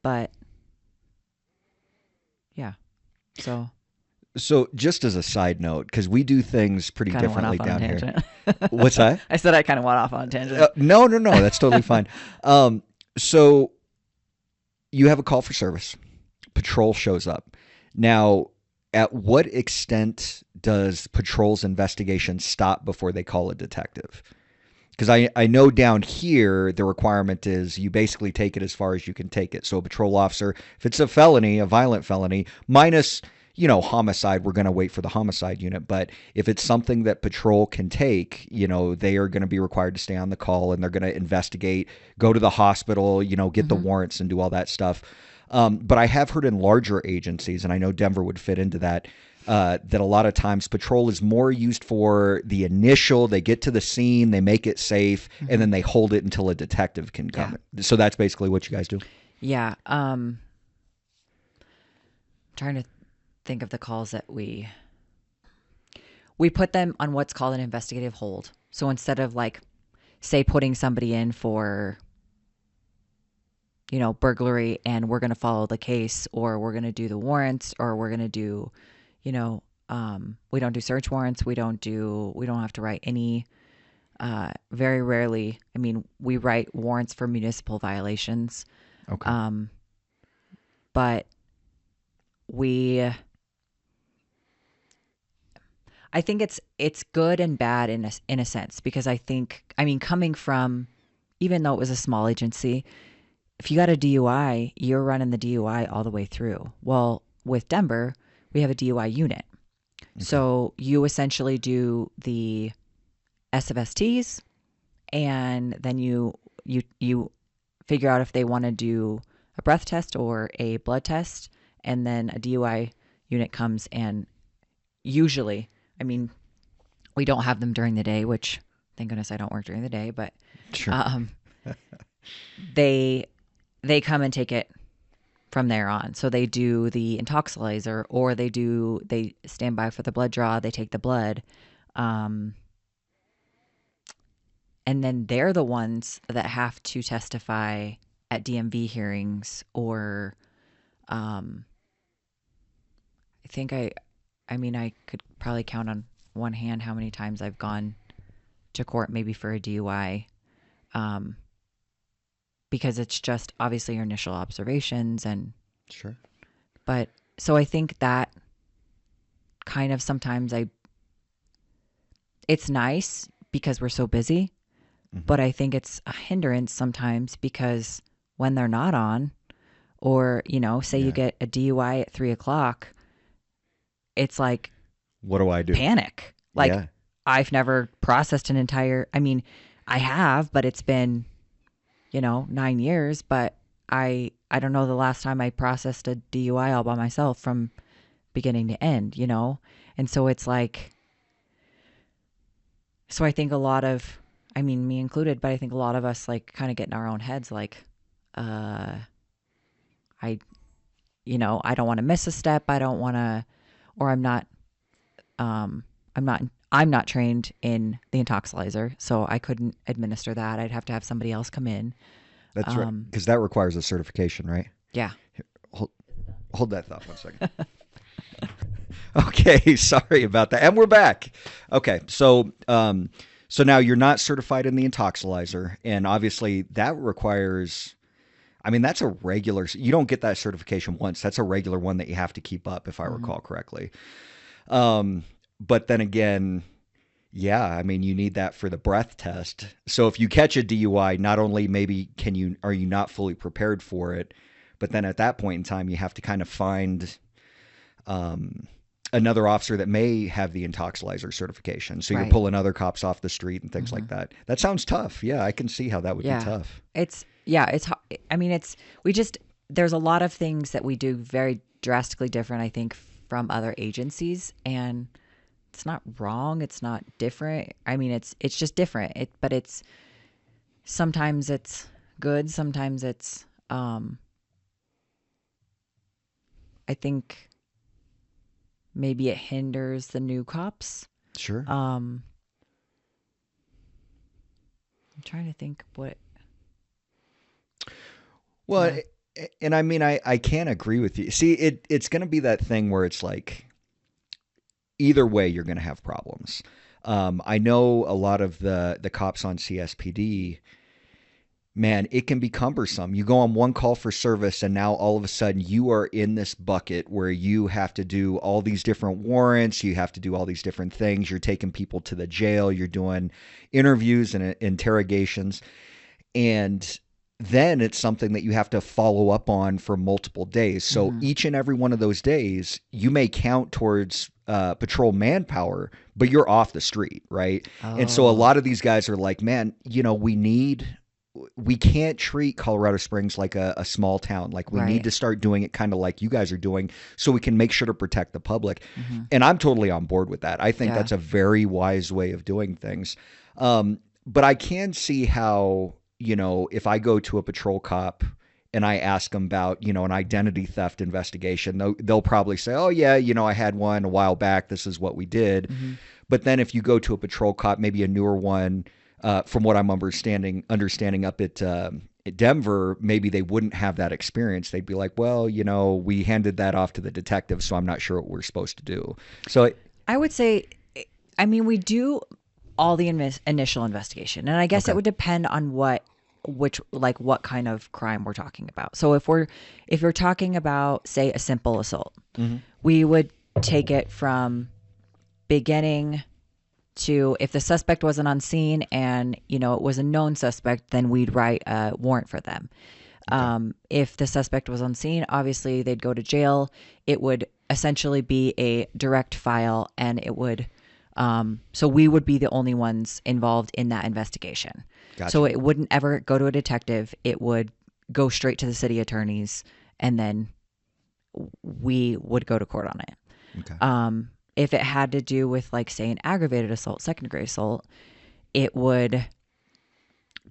but yeah, so So, just as a side note, because we do things pretty kind of went differently off on a down here. tangent. What's that? I said I kind of went off on a tangent. No, no, no. That's totally fine. So you have a call for service. Patrol shows up. Now, at what extent does patrol's investigation stop before they call a detective? Because I know down here the requirement is you basically take it as far as you can take it. So a patrol officer, if it's a felony, a violent felony, minus homicide, we're going to wait for the homicide unit. But if it's something that patrol can take, they are going to be required to stay on the call and they're going to investigate, go to the hospital, get the Mm-hmm. warrants and do all that stuff. But I have heard in larger agencies, and I know Denver would fit into that, that a lot of times patrol is more used for the initial, they get to the scene, they make it safe, and Mm-hmm. then they hold it until a detective can Yeah. come. So that's basically what you guys do? Yeah. Trying to think of the calls that we put them on what's called an investigative hold. So instead of like, say, putting somebody in for, burglary and we're going to follow the case or we're going to do the warrants or we're going to do, we don't do search warrants. We don't have to write any, very rarely. I mean, we write warrants for municipal violations. Okay. But I think it's good and bad in a sense because I mean coming from, even though it was a small agency, if you got a DUI, you're running the DUI all the way through. Well, with Denver, we have a DUI unit. Okay. So you essentially do the SFSTs and then you figure out if they want to do a breath test or a blood test, and then a DUI unit comes and usually, I mean, we don't have them during the day, which thank goodness I don't work during the day, but Sure. they come and take it from there on. So they do the intoxilizer or they stand by for the blood draw, they take the blood. Um, and then they're the ones that have to testify at DMV hearings or um, I mean, I could probably count on one hand how many times I've gone to court maybe for a DUI, um, because it's just obviously your initial observations Sure. but so I think that kind of sometimes it's nice because we're so busy, Mm-hmm. but I think it's a hindrance sometimes because when they're not on, or say you Yeah. get a DUI at 3 o'clock, it's like What do I do? panic. Like Yeah. I've never processed an entire, I mean, I have, but it's been, 9 years, but I don't know the last time I processed a DUI all by myself from beginning to end, And so it's like, so I think a lot of, I mean, me included, but I think a lot of us like kind of get in our own heads like, uh, I, I don't want to miss a step. I don't want to, or um, I'm not trained in the intoxilizer, so I couldn't administer that. I'd have to have somebody else come in. That's right. Because that requires a certification, right? Yeah. Hold that thought 1 second. Okay, sorry about that. And we're back. Okay, so now you're not certified in the intoxilizer, and obviously that requires. I mean, that's a regular. You don't get that certification once. That's a regular one that you have to keep up, if I Mm-hmm. recall correctly. But then again, yeah, I mean, you need that for the breath test. So if you catch a DUI, not only maybe are you not fully prepared for it, but then at that point in time, you have to kind of find another officer that may have the intoxilizer certification. So you're Right. pulling other cops off the street and things Mm-hmm. like that. That sounds tough. Yeah, I can see how that would be tough. I mean, there's a lot of things that we do very drastically different, I think, from other agencies, and it's not wrong. It's not different. I mean, it's just different. But sometimes it's good, sometimes it's I think maybe it hinders the new cops. Sure. Um I'm trying to think what Well, yeah. and I mean, I can't agree with you. See, it's going to be that thing where it's like either way, you're going to have problems. I know a lot of the cops on CSPD, man, it can be cumbersome. You go on one call for service, and now all of a sudden you are in this bucket where you have to do all these different warrants. You have to do all these different things. You're taking people to the jail. You're doing interviews and interrogations. And then it's something that you have to follow up on for multiple days. So Mhm. each and every one of those days, you may count towards patrol manpower, but you're off the street, right? And so a Oh, lot of these guys are like, man, we can't treat Colorado Springs like a small town. Like we need right. to start doing it kind of like you guys are doing so we can make sure to protect the public. Mhm. And I'm totally on board with that. I think Yeah. that's a very wise way of doing things. But I can see how, if I go to a patrol cop and I ask them about, an identity theft investigation, they'll probably say, oh, yeah, I had one a while back. This is what we did. Mhm. But then if you go to a patrol cop, maybe a newer one, from what I'm understanding up at Denver, maybe they wouldn't have that experience. They'd be like, well, we handed that off to the detective, so I'm not sure what we're supposed to do. So, I would say, I mean, we do all the initial investigation, and I guess it okay. would depend on what kind of crime we're talking about. So if you're talking about, say, a simple assault, Hmm. we would take it from beginning to, if the suspect wasn't on scene and it was a known suspect, then we'd write a warrant for them. Okay. If the suspect was on scene, obviously they'd go to jail. It would essentially be a direct file, and it would, so we would be the only ones involved in that investigation. So Gotcha. it wouldn't ever go to a detective. It would go straight to the city attorneys, and then we would go to court on it. Okay. If it had to do with, like, say, an aggravated assault, second degree assault, it would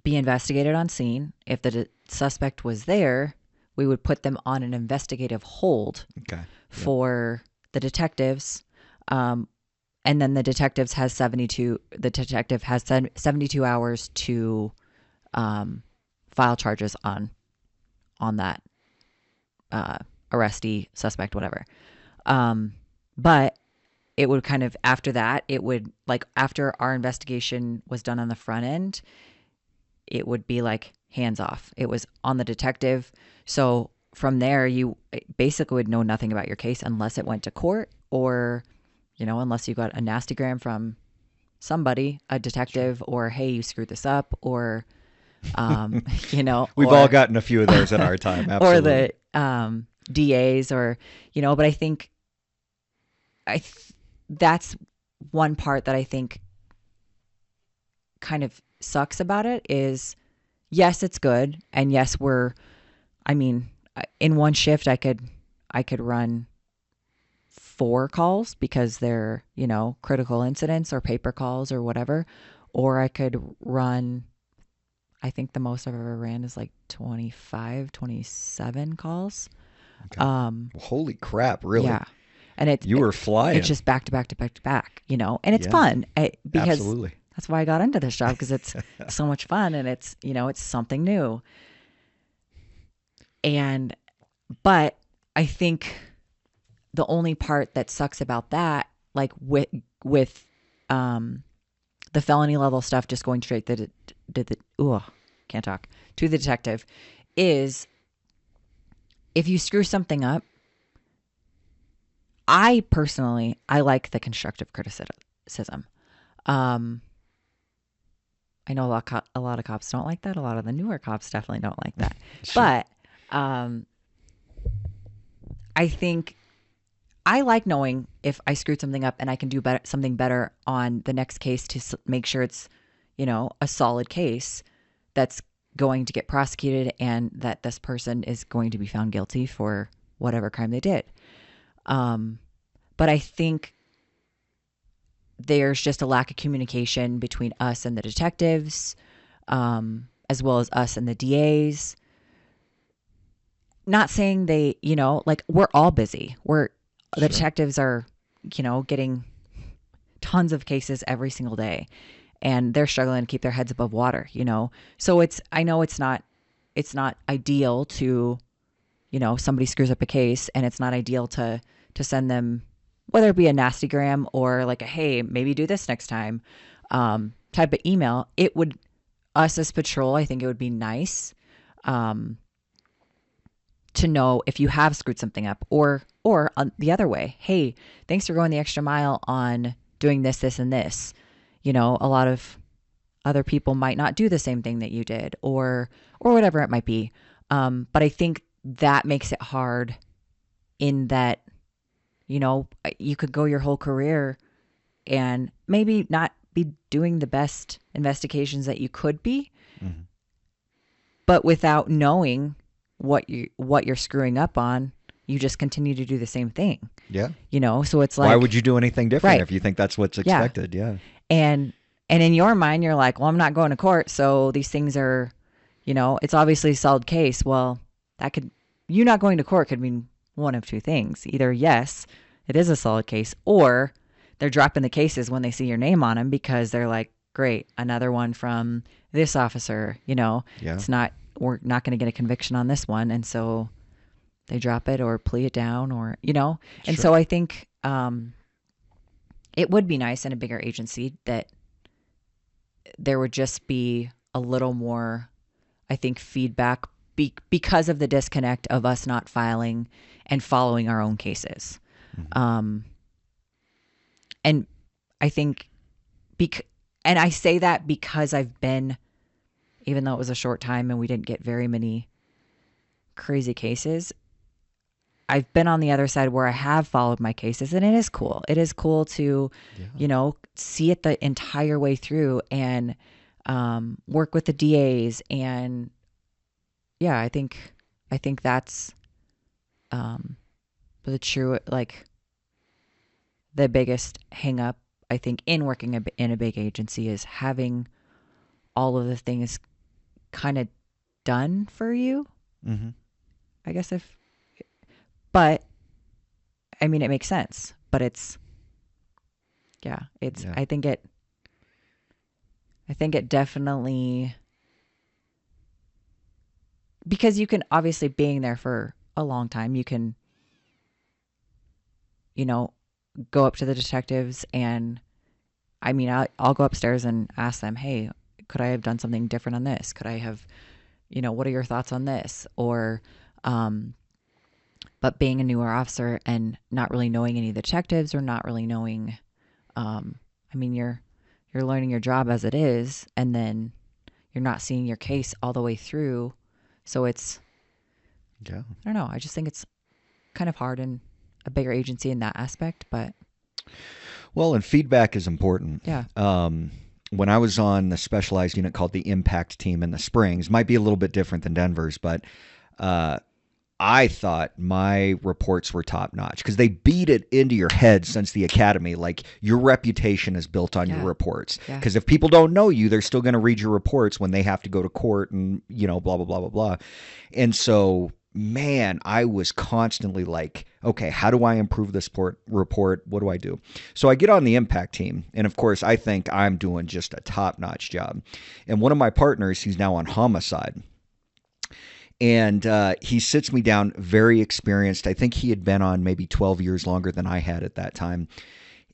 be investigated on scene. If the suspect was there, we would put them on an investigative hold Okay. Yep. for the detectives. Um, and then the detective has 72 hours to file charges on that uh, arrestee, suspect, whatever. But it would kind of, after that, it would, like, after our investigation was done on the front end, it would be like hands off. It was on the detective. So from there, you basically would know nothing about your case unless it went to court, or, unless you got a nasty gram from somebody, a Sure. detective, or, hey, you screwed this up, or, um, We've all or, gotten a few of those in our time. or Absolutely. the DAs, or, but I think that's one part that I think kind of sucks about it is, yes, it's good. And yes, I mean, in one shift, I could run 4 calls because they're, critical incidents or paper calls or whatever. Or I could run, I think the most I've ever ran is like 25, 27 calls. Okay. Um, Well, holy crap! Really, yeah. And you were it's flying. just back to back to back to back, and it's Yeah. fun, because Absolutely. that's why I got into this job, because it's so much fun, and it's something new. And, but I think the only part that sucks about that, like with um the felony level stuff, just going straight to the can't talk, to the detective, is if you screw something up. I personally, I like the constructive criticism. Um, I know a lot of cops don't like that. A lot of the newer cops definitely don't like that. Sure. But um, I think I like knowing if I screwed something up and I can do something better on the next case to make sure it's, a solid case that's going to get prosecuted, and that this person is going to be found guilty for whatever crime they did. Um, but I think there's just a lack of communication between us and the detectives. as well as us and the DAs. Not saying they, like we're all busy. The Sure. detectives are, getting tons of cases every single day, and they're struggling to keep their heads above water. So I know it's not ideal to, somebody screws up a case, and it's not ideal to send them, whether it be a nasty gram or like a, hey, maybe do this next time, type of email. It would, us as patrol, I think it would be nice, to know if you have screwed something up, or on the other way, hey, thanks for going the extra mile on doing this, this, and this. A lot of other people might not do the same thing that you did, or whatever it might be. But I think that makes it hard in that, you could go your whole career and maybe not be doing the best investigations that you could be, Mhm. but without knowing what you're screwing up on, you just continue to do the same thing. Yeah. So it's Why like, would you do anything different right. if you think that's what's Yeah. expected? Yeah. And in your mind, you're like, well, I'm not going to court, so these things are, it's obviously a solid case. Well, you not going to court could mean one of two things. Either, yes, it is a solid case, or they're dropping the cases when they see your name on them because they're like, great, another one from this officer. Yeah. We're not going to get a conviction on this one. And so they drop it or plea it down, or, and Sure. so I think, it would be nice in a bigger agency that there would just be a little more, I think, feedback because of the disconnect of us not filing and following our own cases. Mhm. And I think, and I say that because I've been, even though it was a short time and we didn't get very many crazy cases, I've been on the other side where I have followed my cases, and it is cool. It is cool to, Yeah. see it the entire way through and work with the DAs. And yeah, I think that's the true, like, the biggest hang up, I think, in working in a big agency is having all of the things kind of done for you. Mm-hmm. I guess but I mean, it makes sense, but Yeah. I think it definitely, because you can, obviously, being there for a long time, you can, go up to the detectives, and I mean, I'll go upstairs and ask them, hey, could I have done something different on this? Could I have, what are your thoughts on this? Or, but being a newer officer and not really knowing any detectives, or not really knowing, I mean, you're learning your job as it is, and then you're not seeing your case all the way through. So it's, Yeah. I don't know. I just think it's kind of hard in a bigger agency in that aspect, but Well, and feedback is important. yeah. When I was on the specialized unit called the Impact Team in the Springs, might be a little bit different than Denver's, but I thought my reports were top notch because they beat it into your head since the academy. Like, your reputation is built on your Yeah. reports. Yeah. Because if people don't know you, they're still going to read your reports when they have to go to court and, blah, blah, blah, blah, blah. And so, man, I was constantly like, okay, how do I improve this report? What do I do? So I get on the impact team. And of course, I think I'm doing just a top notch job. And one of my partners, he's now on homicide. And he sits me down, very experienced. I think he had been on maybe 12 years longer than I had at that time.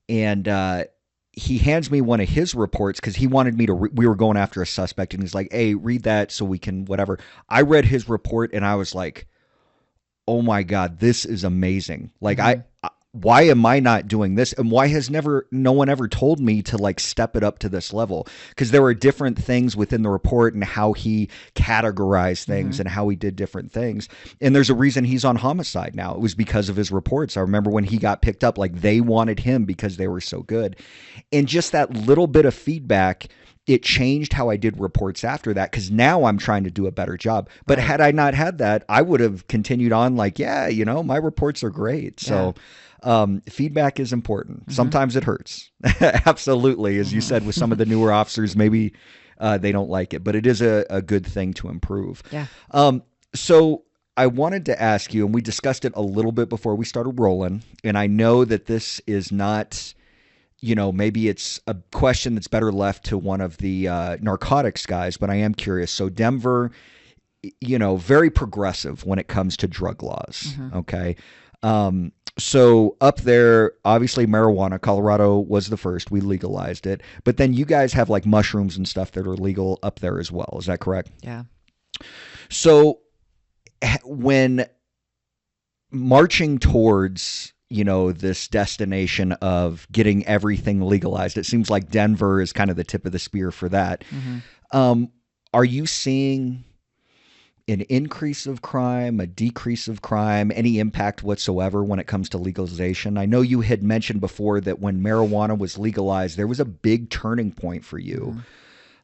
And he hands me one of his reports because he wanted me to, we were going after a suspect. And he's like, hey, read that so we can whatever. I read his report and I was like, oh my God, this is amazing. Like, why am I not doing this? And why has no one ever told me to like step it up to this level? Because there were different things within the report and how he categorized things and how he did different things. And there's a reason he's on homicide now. It was because of his reports. I remember when he got picked up, like, they wanted him because they were so good. And just that little bit of feedback it changed how I did reports after that, because now I'm trying to do a better job. But Right. had I not had that, I would have continued on like, yeah, my reports are great. Yeah. So feedback is important. Mm-hmm. Sometimes it hurts. Absolutely. As you said, with some Mm-hmm. of the newer officers, maybe they don't like it, but it is a good thing to improve. Yeah. So I wanted to ask you, and we discussed it a little bit before we started rolling, and I know that this is not, maybe it's a question that's better left to one of the narcotics guys, but I am curious. So Denver, very progressive when it comes to drug laws. Mm-hmm. Okay. So up there, obviously marijuana, Colorado was the first. We legalized it. But then you guys have like mushrooms and stuff that are legal up there as well. Is that correct? Yeah. So when marching towards this destination of getting everything legalized, it seems like Denver is kind of the tip of the spear for that. Mm-hmm. Are you seeing an increase of crime, a decrease of crime, any impact whatsoever when it comes to legalization? I know you had mentioned before that when marijuana was legalized, there was a big turning point for you.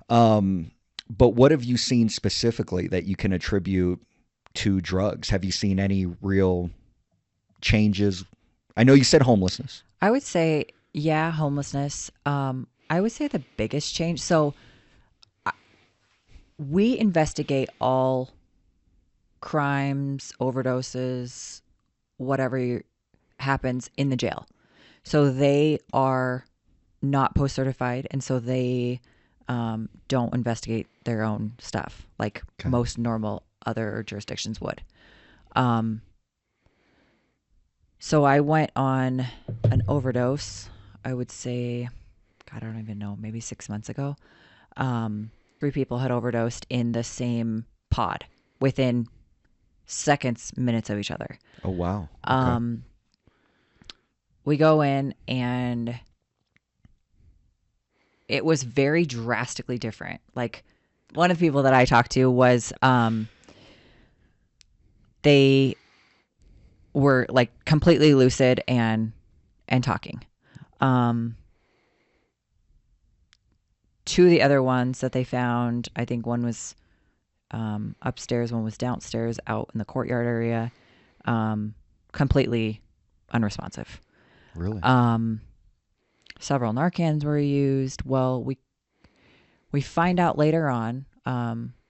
Mm-hmm. But what have you seen specifically that you can attribute to drugs? Have you seen any real changes? I know you said homelessness. I would say, yeah, homelessness. I would say the biggest change. So we investigate all crimes, overdoses, whatever happens in the jail. So they are not post certified, and so they don't investigate their own stuff like Okay. most normal other jurisdictions would. Um, so I went on an overdose, I would say, God, I don't even know, maybe 6 months ago. 3 people had overdosed in the same pod within seconds, minutes of each other. Oh, wow. Okay. We go in and it was very drastically different. Like one of the people that I talked to was they were like completely lucid and talking. Two of the other ones that they found, I think one was upstairs, one was downstairs out in the courtyard area, completely unresponsive. Really? Several Narcans were used. Well, we find out later on,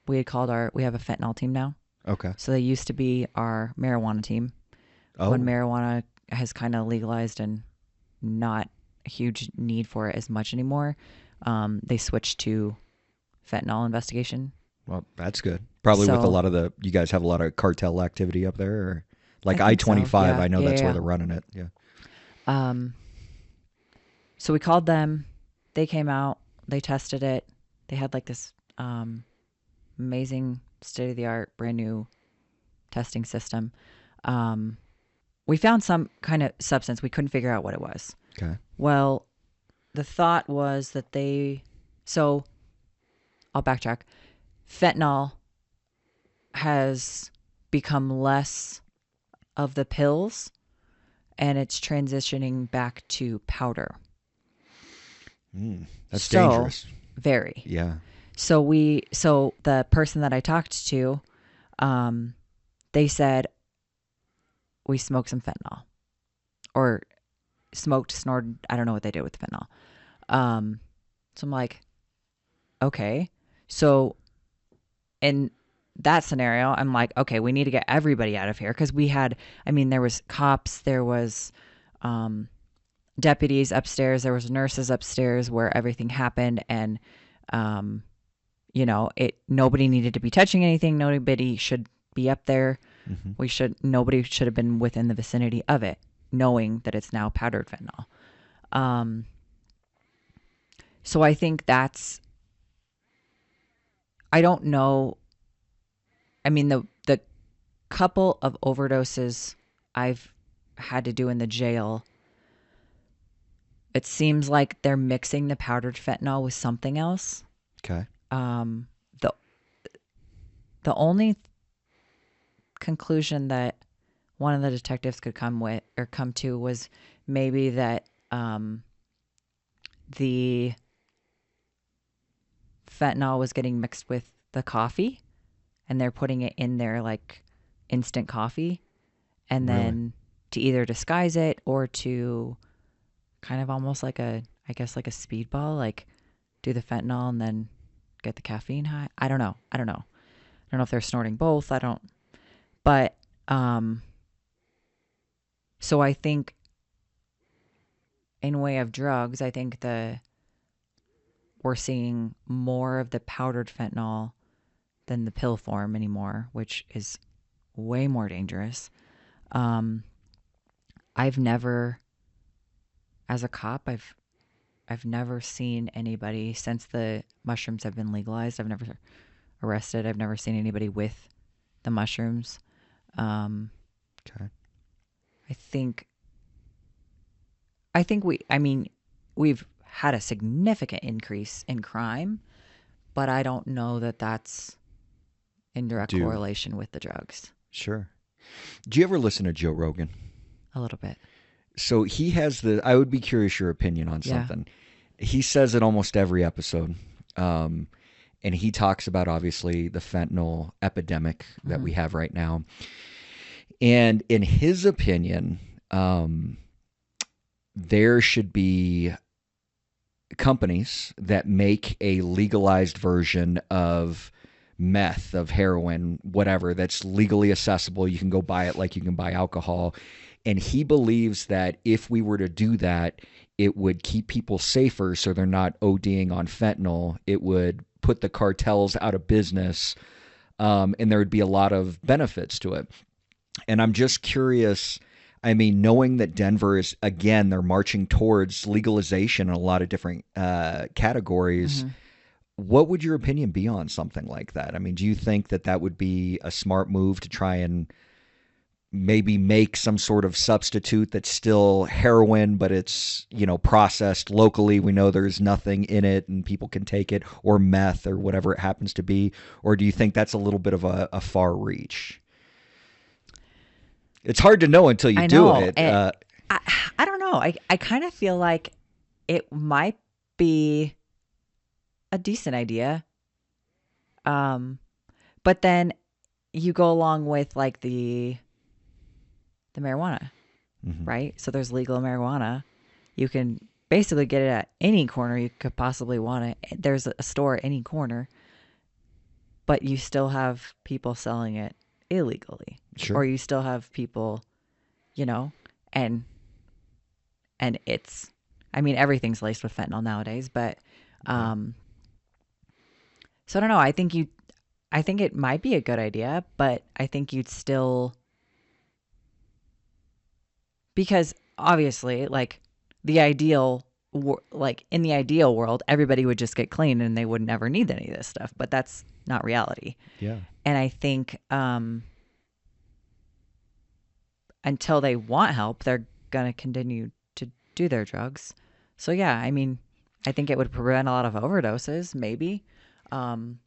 we had called we have a fentanyl team now. Okay. So they used to be our marijuana team. Oh. When marijuana has kind of legalized and not a huge need for it as much anymore, they switched to fentanyl investigation. Well, that's good. Probably with a lot of you guys have a lot of cartel activity up there, or like I-25. So. Yeah. I know that's yeah. where they're running it. Yeah. So we called them. They came out. They tested it. They had like this amazing state-of-the-art, brand new testing system. We found some kind of substance. We couldn't figure out what it was. Okay. Well, the thought was that so I'll backtrack. Fentanyl has become less of the pills and it's transitioning back to powder. That's dangerous. Very. Yeah. So the person that I talked to, they said we smoked some fentanyl or smoked, snorted. I don't know what they did with the fentanyl. So I'm like, okay. So in that scenario, I'm like, okay, we need to get everybody out of here. Cause there was cops, there was, deputies upstairs, there was nurses upstairs where everything happened. And, nobody needed to be touching anything. Nobody should be up there. Mm-hmm. Nobody should have been within the vicinity of it, knowing that it's now powdered fentanyl. So I think I don't know. I mean, the couple of overdoses I've had to do in the jail, it seems like they're mixing the powdered fentanyl with something else. Okay. The only conclusion that one of the detectives could come to was maybe that the fentanyl was getting mixed with the coffee, and they're putting it in their like instant coffee, and Really? then to either disguise it or to kind of almost like I guess like a speedball, like do the fentanyl and then get the caffeine high. I don't know. I don't know. I don't know if they're snorting both. I don't. But um, so I think in way of drugs, I think we're seeing more of the powdered fentanyl than the pill form anymore, which is way more dangerous. Um, I've never, as a cop, I've never seen anybody since the mushrooms have been legalized. I've never arrested. I've never seen anybody with the mushrooms. Um, Okay. I think I mean, we've had a significant increase in crime, but I don't know that that's in direct Do correlation with the drugs. Sure. Do you ever listen to Joe Rogan? A little bit. So he has I would be curious your opinion on Yeah. something. He says it almost every episode. Um, and he talks about obviously the fentanyl epidemic that Mm-hmm. we have right now. And in his opinion, there should be companies that make a legalized version of meth, of heroin, whatever, that's legally accessible. You can go buy it like you can buy alcohol. And he believes that if we were to do that, it would keep people safer so they're not ODing on fentanyl. It would put the cartels out of business, and there would be a lot of benefits to it. And I'm just curious. I mean, knowing that Denver is, again, they're marching towards legalization in a lot of different categories, Mm-hmm. what would your opinion be on something like that? I mean, do you think that that would be a smart move to try and maybe make some sort of substitute that's still heroin, but it's, processed locally? We know there's nothing in it and people can take it, or meth or whatever it happens to be. Or do you think that's a little bit of a far reach? It's hard to know until you I do know. it. I, I don't know. I kind of feel like it might be a decent idea. Um, but then you go along with like the marijuana, Mhm. right? So there's legal marijuana. You can basically get it at any corner you could possibly want it. There's a store at any corner, but you still have people selling it illegally, or Sure. you still have people, you know, and it's, I mean, everything's laced with fentanyl nowadays, but Yeah. um, so I don't know. I think it might be a good idea, but I think you'd still, because obviously, like the ideal, like in the ideal world, everybody would just get clean and they would never need any of this stuff, but that's not reality. Yeah. And I think until they want help, they're going to continue to do their drugs. So, yeah, I mean, I think it would prevent a lot of overdoses, maybe, um,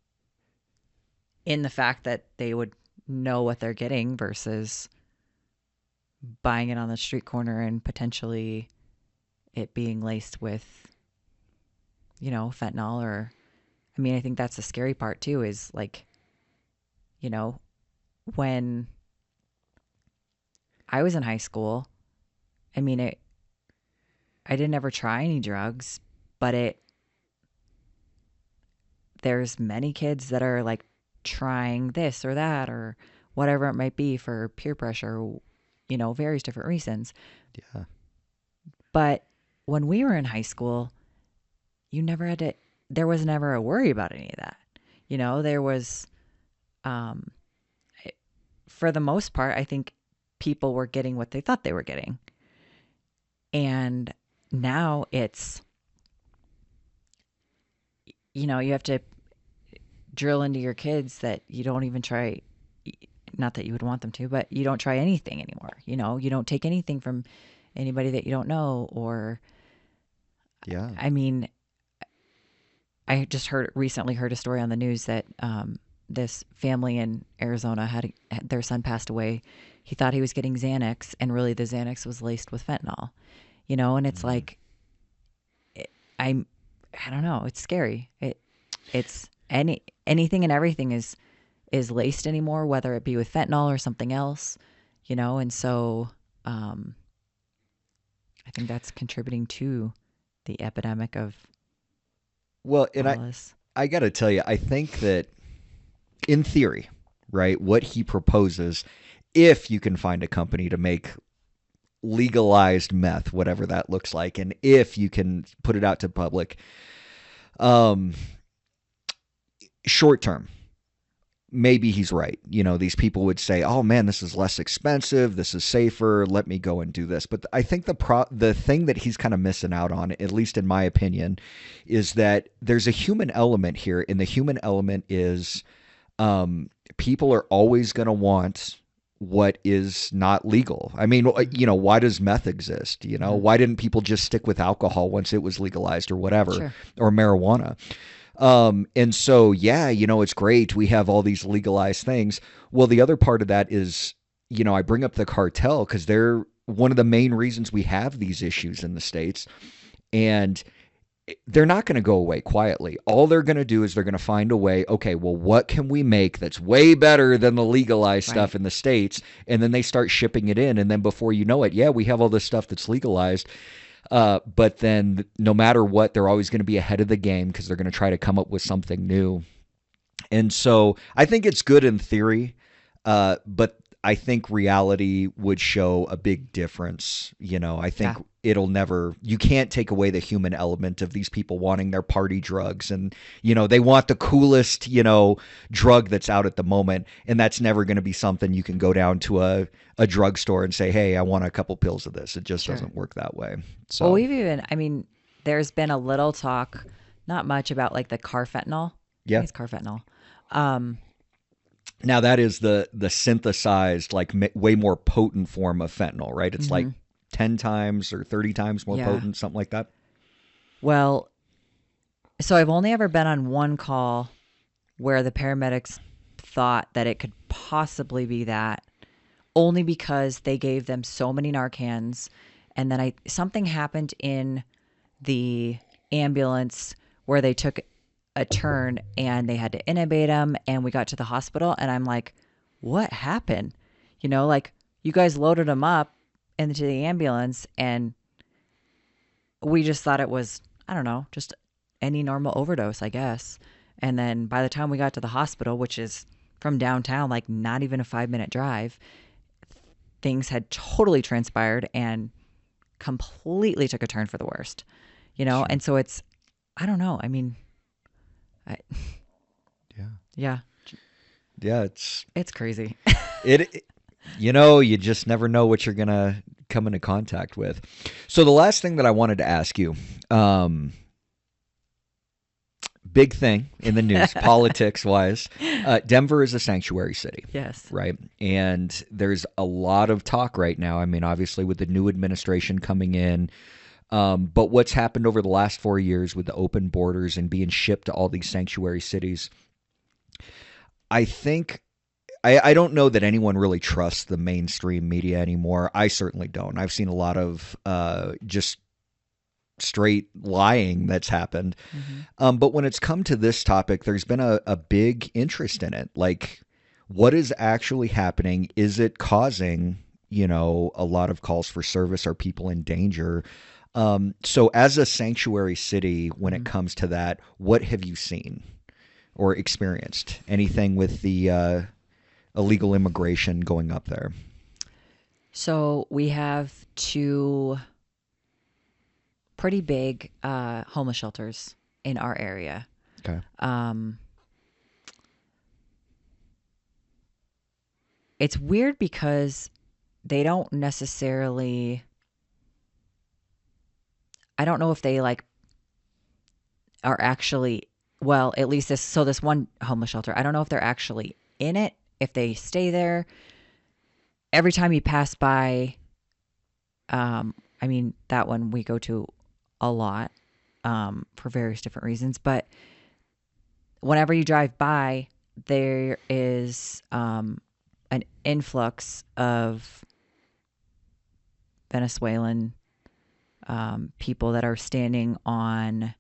in the fact that they would know what they're getting versus buying it on the street corner and potentially it being laced with, fentanyl or, I mean, I think that's the scary part too is like, you know, when I was in high school, I mean, I didn't ever try any drugs, but there's many kids that are like trying this or that or whatever it might be for peer pressure, various different reasons. Yeah. But when we were in high school, you never had to, there was never a worry about any of that. There was, um, for the most part, I think people were getting what they thought they were getting. And now it's, you have to drill into your kids that you don't even try, not that you would want them to, but you don't try anything anymore. You don't take anything from anybody that you don't know. Or, Yeah. I mean, I just recently heard a story on the news that this family in Arizona had their son passed away. He thought he was getting Xanax, and really the Xanax was laced with fentanyl. And it's Mhm. like, it, I'm, I don't know, it's scary. It's anything and everything is laced anymore, whether it be with fentanyl or something else, and so um, I think that's contributing to the epidemic of Well, and all this. I got to tell you, I think that in theory, right, what he proposes, if you can find a company to make legalized meth, whatever that looks like, and if you can put it out to public, um, short term, maybe he's right. These people would say, "Oh man, this is less expensive. This is safer. Let me go and do this." But I think the thing that he's kind of missing out on, at least in my opinion, is that there's a human element here, and the human element is people are always going to want what is not legal. I mean, why does meth exist? Why didn't people just stick with alcohol once it was legalized or whatever, Sure. or marijuana? And so, yeah, it's great. We have all these legalized things. Well, the other part of that is, I bring up the cartel because they're one of the main reasons we have these issues in the States. And they're not going to go away quietly. All they're going to do is they're going to find a way. Okay, well, what can we make that's way better than the legalized stuff Right. in the States? And then they start shipping it in. And then before you know it, yeah, we have all this stuff that's legalized. But then no matter what, they're always going to be ahead of the game because they're going to try to come up with something new. And so I think it's good in theory, but I think reality would show a big difference. I think Yeah. you can't take away the human element of these people wanting their party drugs. And, they want the coolest, drug that's out at the moment. And that's never going to be something you can go down to a drugstore and say, hey, I want a couple pills of this. It just Sure. doesn't work that way. Well, So, there's been a little talk, not much about like the carfentanil. I yeah. think it's carfentanil. Um, Now that is the synthesized, like way more potent form of fentanyl, right? It's like mhm. 10 times or 30 times more Yeah. potent, something like that. Well, so I've only ever been on one call where the paramedics thought that it could possibly be that, only because they gave them so many Narcans, and then I something happened in the ambulance where they took a turn and they had to intubate him, and we got to the hospital, and I'm like, what happened? Like, you guys loaded him up into the ambulance, and we just thought it was, I don't know, just any normal overdose, I guess. And then by the time we got to the hospital, which is from downtown, like not even a 5-minute drive, things had totally transpired and completely took a turn for the worst, Sure. And so it's, I don't know. I, Yeah. yeah, Yeah. it's crazy. It, you just never know what you're going to come into contact with. So the last thing that I wanted to ask you, big thing in the news, politics wise, Denver is a sanctuary city. Yes. Right. And there's a lot of talk right now. I mean, obviously, with the new administration coming in, but what's happened over the last 4 years with the open borders and being shipped to all these sanctuary cities, I think. I don't know that anyone really trusts the mainstream media anymore. I certainly don't. I've seen a lot of just straight lying that's happened. Mm-hmm. But when it's come to this topic, there's been a big interest in it. Like, what is actually happening? Is it causing, a lot of calls for service? Are people in danger? So, as a sanctuary city, when it Mm-hmm. comes to that, what have you seen or experienced? Anything with the illegal immigration going up there? So we have two pretty big homeless shelters in our area. Okay. Um, it's weird because they don't necessarily, I don't know if they like are actually, well, at least this one homeless shelter, I don't know if they're actually in it, if they stay there. Every time you pass by, that one we go to a lot, for various different reasons, but whenever you drive by, there is an influx of Venezuelan people that are standing on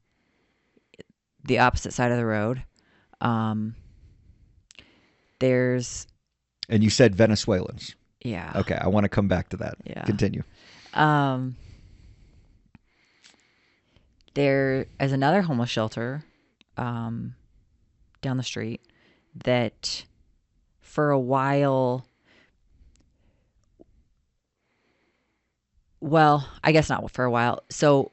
the opposite side of the road. Um, there's And you said Venezuelans. yeah, Okay, I want to come back to that. yeah. Continue. Um, there is another homeless shelter um, down the street that for a while, well, I guess not for a while. So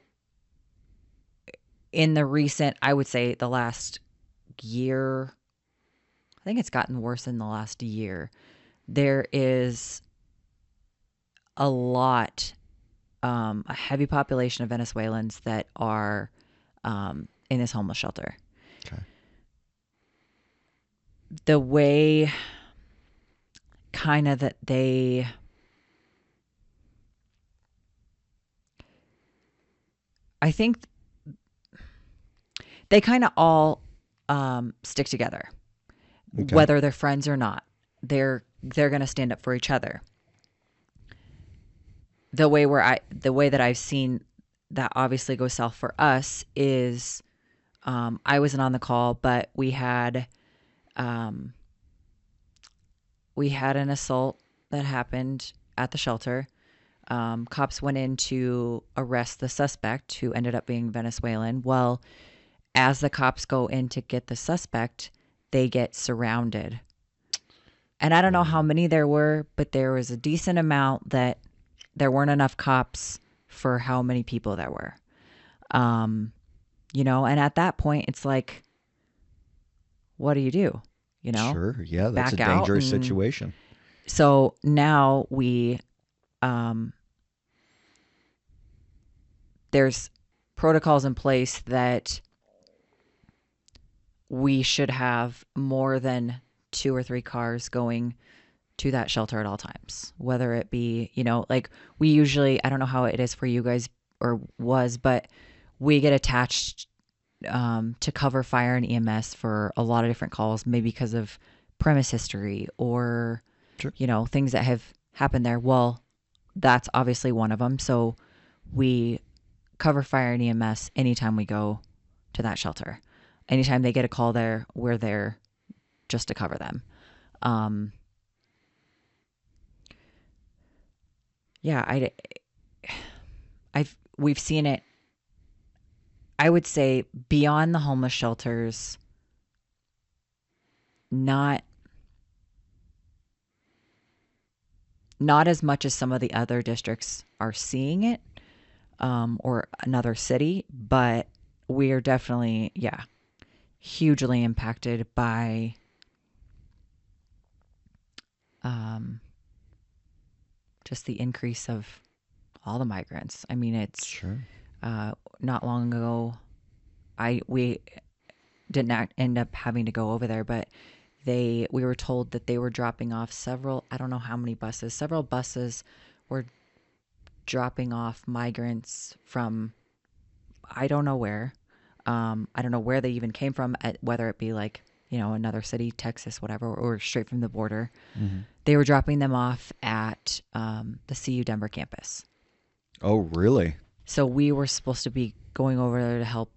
in the recent, I would say the last year, I think it's gotten worse in the last year. There is a lot, a heavy population of Venezuelans that are in this homeless shelter. Okay. The way kind of that I think they kind of all stick together, Okay. whether they're friends or not. They're going to stand up for each other. The way that I've seen that obviously go south for us is I wasn't on the call, but we had an assault that happened at the shelter. Cops went in to arrest the suspect, who ended up being Venezuelan. Well, as the cops go in to get the suspect, they get surrounded. And I don't know how many there were, but there was a decent amount that there weren't enough cops for how many people there were. And at that point, it's like, what do you do? Sure. Yeah, that's a Back out. dangerous And situation. so now there's protocols in place that we should have more than 2 or 3 cars going to that shelter at all times, whether it be, like we usually, I don't know how it is for you guys or was, but we get attached to cover fire and EMS for a lot of different calls, maybe because of premise history or, Sure. things that have happened there. Well, that's obviously one of them. So we cover fire and EMS anytime we go to that shelter. Anytime they get a call there, we're there just to cover them. Yeah, we've seen it. I would say beyond the homeless shelters, not as much as some of the other districts are seeing it, or another city, but we are definitely, hugely impacted by just the increase of all the migrants. I mean, it's Sure. not long ago, we did not end up having to go over there, but we were told that they were dropping off I don't know how many buses, several buses were dropping off migrants from I don't know where. I don't know where they even came from, whether it be like, another city, Texas, whatever, or straight from the border. Mm-hmm. They were dropping them off at the CU Denver campus. Oh, really? So we were supposed to be going over there to help,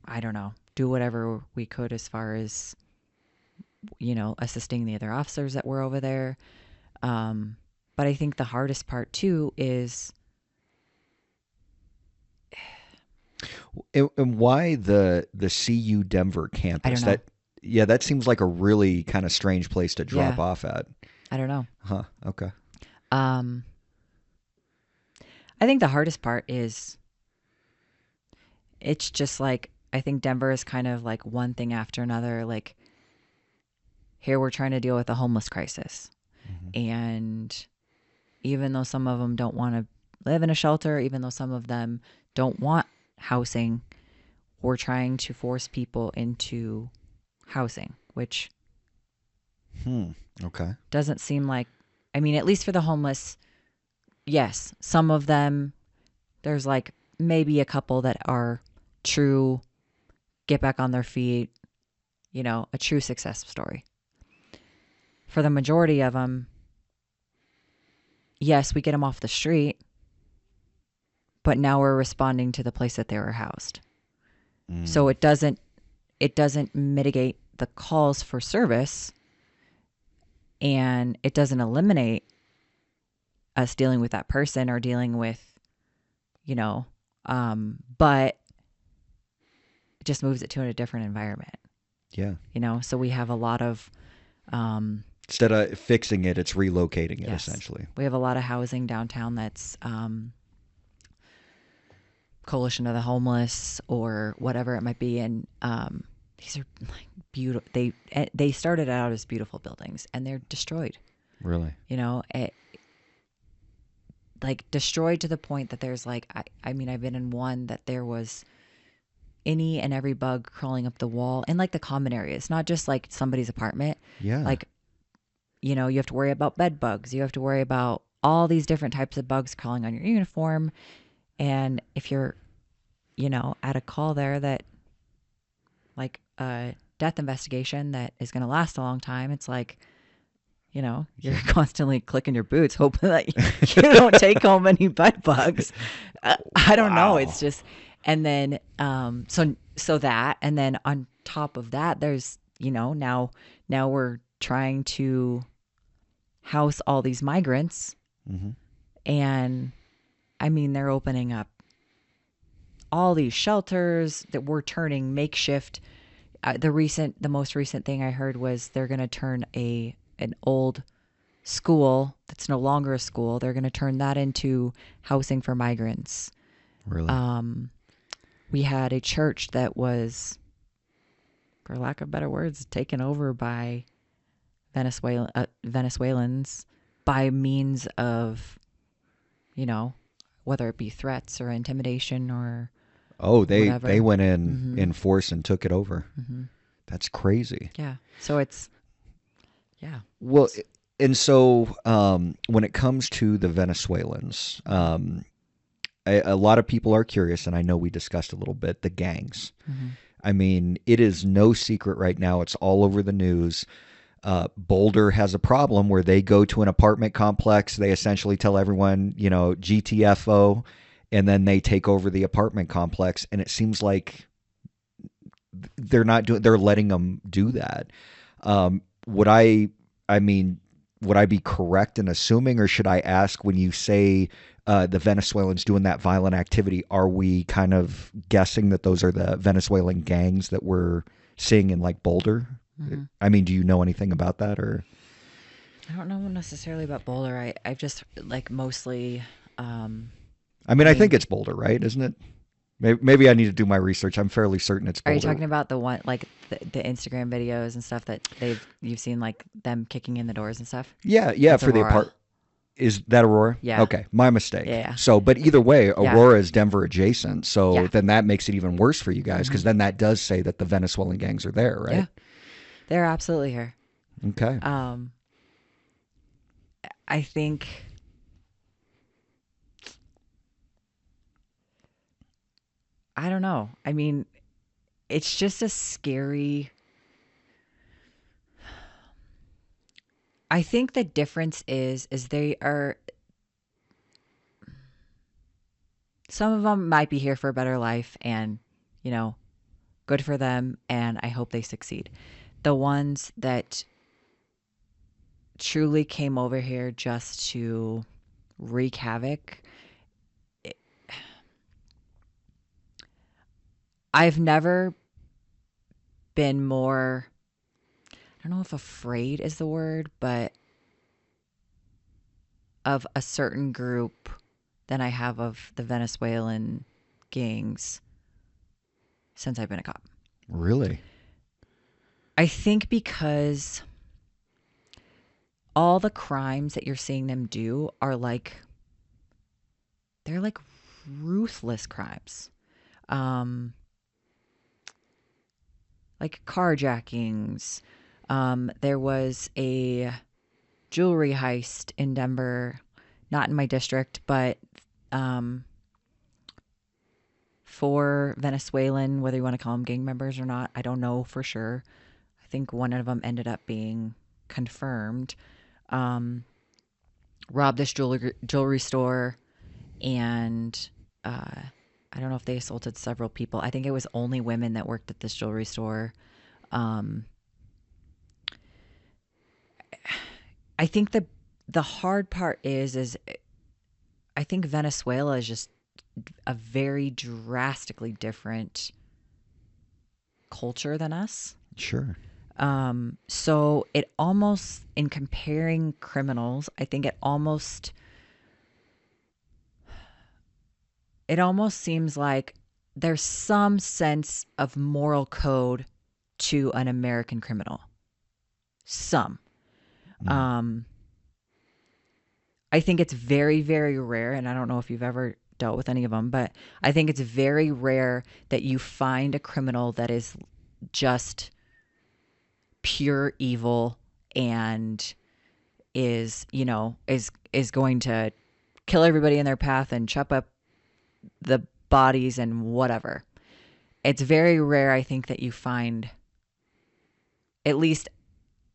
I don't know, do whatever we could as far as, assisting the other officers that were over there. But I think the hardest part too is, And why the CU Denver I campus? don't know. That seems like a really kind of strange place to drop Yeah. off at. I don't know. Huh. Okay. I think the hardest part is it's just like, I think Denver is kind of like one thing after another. Like, here we're trying to deal with the homeless crisis. Mm-hmm. And even though some of them don't want to live in a shelter, even though some of them don't want housing, we're trying to force people into housing, which Okay. doesn't seem like, I mean, at least for the homeless, yes, some of them, there's like maybe a couple that are true, get back on their feet, a true success story. For the majority of them, yes, we get them off the street, but now we're responding to the place that they were housed. So Mm. it doesn't mitigate the calls for service, and it doesn't eliminate us dealing with that person or dealing with, you know, but it just moves it to a different environment, Yeah. So we have a lot of, um, Instead of fixing it, it's relocating it yes, essentially. we have a lot of housing downtown that's, coalition of the homeless or whatever it might be. And, these are like beautiful. They started out as beautiful buildings and they're destroyed, Really? like destroyed to the point that there's like, I mean, I've been in one that there was any and every bug crawling up the wall in like the common areas, not just like somebody's apartment. Yeah. Like, you have to worry about bed bugs. You have to worry about all these different types of bugs crawling on your uniform. And if you're, at a call there that like a death investigation that is going to last a long time, it's like, you're constantly clicking your boots, hoping that you don't take home any bed bugs. I don't know. Wow. It's just, and then, so that, and then on top of that, there's, now we're trying to house all these migrants. Mm-hmm. And I mean, they're opening up all these shelters that we're turning makeshift. The most recent thing I heard was they're going to turn an old school that's no longer a school. They're going to turn that into housing for migrants. Really? We had a church that was, for lack of better words, taken over by Venezuelans by means of, whether it be threats or intimidation or Oh, they whatever. went in Mm-hmm. force and took it over. Mm-hmm. That's crazy. Yeah. So it's, yeah. Well, and so when it comes to the Venezuelans, a lot of people are curious, and I know we discussed a little bit the gangs. Mm-hmm. I mean, it is no secret right now. It's all over the news. Boulder has a problem where they go to an apartment complex. They essentially tell everyone, GTFO, and then they take over the apartment complex. And it seems like they're letting them do that. Would I mean, would I be correct in assuming, or should I ask when you say the Venezuelans doing that violent activity, are we kind of guessing that those are the Venezuelan gangs that we're seeing in like Boulder? Mm-hmm. I mean, do you know anything about that or? I don't know necessarily about Boulder. I've just like mostly. I mean, I I think mean, it's Boulder, right? Isn't it? Maybe I need to do my research. I'm fairly certain it's are you Boulder. talking about the one like the Instagram videos and stuff that you've seen like them kicking in the doors and stuff? Yeah, yeah, That's for the Aurora. apart. Is that Aurora? Yeah. Okay, my mistake. Yeah. So, but either way, Yeah. Aurora is Denver adjacent. So Yeah. then that makes it even worse for you guys because Mm-hmm. then that does say that the Venezuelan gangs are there, right? Yeah. They're absolutely here. Okay. I think I don't know. I mean, it's just a scary. I think the difference is they are, some of them might be here for a better life and, good for them and I hope they succeed. The ones that truly came over here just to wreak havoc, I've never been more, I don't know if afraid is the word, but of a certain group than I have of the Venezuelan gangs since I've been a cop. Really? I think because all the crimes that you're seeing them do are like, they're like ruthless crimes. Like carjackings. There was a jewelry heist in Denver, not in my district, but for Venezuelan, whether you want to call them gang members or not, I don't know for sure. I think one of them ended up being confirmed. Robbed this jewelry store, and I don't know if they assaulted several people. I think it was only women that worked at this jewelry store. Um, I think the hard part is I think Venezuela is just a very drastically different culture than us. Sure. So it almost, in comparing criminals, I think it almost seems like there's some sense of moral code to an American criminal. Some. Mm. Um, I think it's very, very rare, and I don't know if you've ever dealt with any of them, but I think it's very rare that you find a criminal that is just pure evil and is going to kill everybody in their path and chop up the bodies and whatever. It's very rare, I think, that you find, at least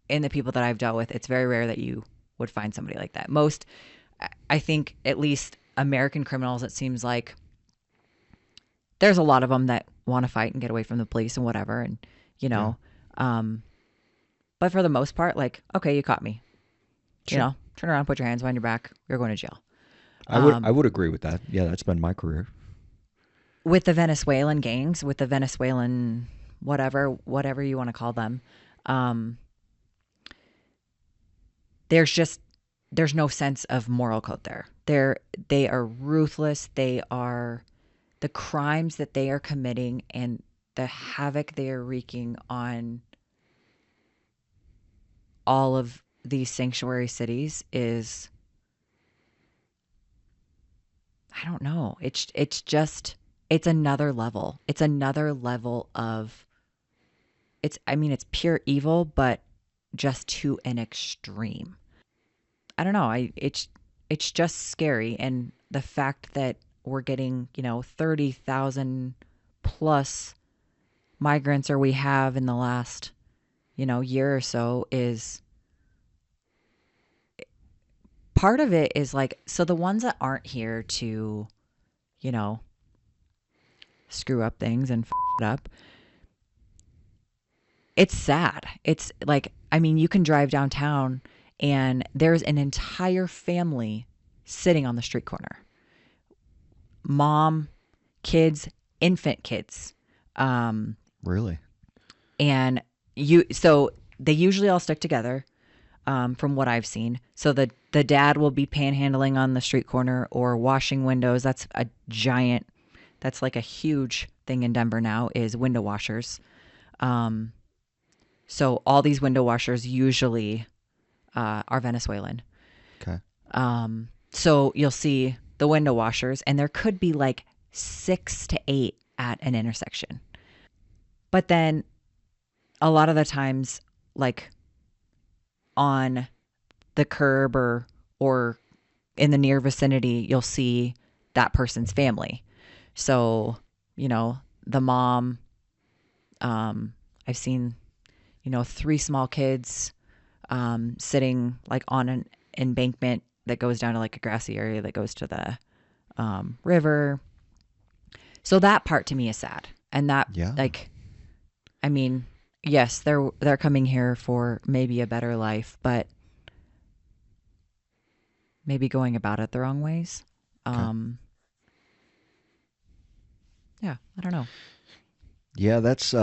in the people that I've dealt with, it's very rare that you would find somebody like that. Most, I think, at least American criminals, it seems like there's a lot of them that want to fight and get away from the police and whatever. And, you Yeah. know, um, but for the most part, like, okay, you caught me, Sure. turn around, put your hands behind your back. You're going to jail. I Um, would agree with that. Yeah, that's been my career. with the Venezuelan gangs, with the Venezuelan whatever you want to call them, um, there's just there's no sense of moral code there. They are ruthless. They are the crimes that they are committing and the havoc they are wreaking on all of these sanctuary cities is, I don't know. It's another level. It's another level of it's pure evil, but just to an extreme. I don't know. It's just scary, and the fact that we're getting 30,000 plus migrants, or we have in the last year or so, is part of it. Is like, so the ones that aren't here to you know screw up things and it up, it's sad. It's like, I mean, you can drive downtown and there's an entire family sitting on the street corner. Mom, kids, infant kids. Um, Really? and they usually all stick together, from what I've seen. So the dad will be panhandling on the street corner or washing windows. That's like a huge thing in Denver now, is window washers. Um, so all these window washers usually are Venezuelan. Okay. So you'll see the window washers, and there could be like 6 to 8 at an intersection. But then a lot of the times, like on the curb or in the near vicinity, you'll see that person's family. So, the mom, I've seen, 3 small kids sitting like on an embankment that goes down to like a grassy area that goes to the river. So that part to me is sad. And that, Yeah. like, I mean, yes, they're coming here for maybe a better life, but maybe going about it the wrong ways. Okay. Um, yeah, I don't know. Yeah, that's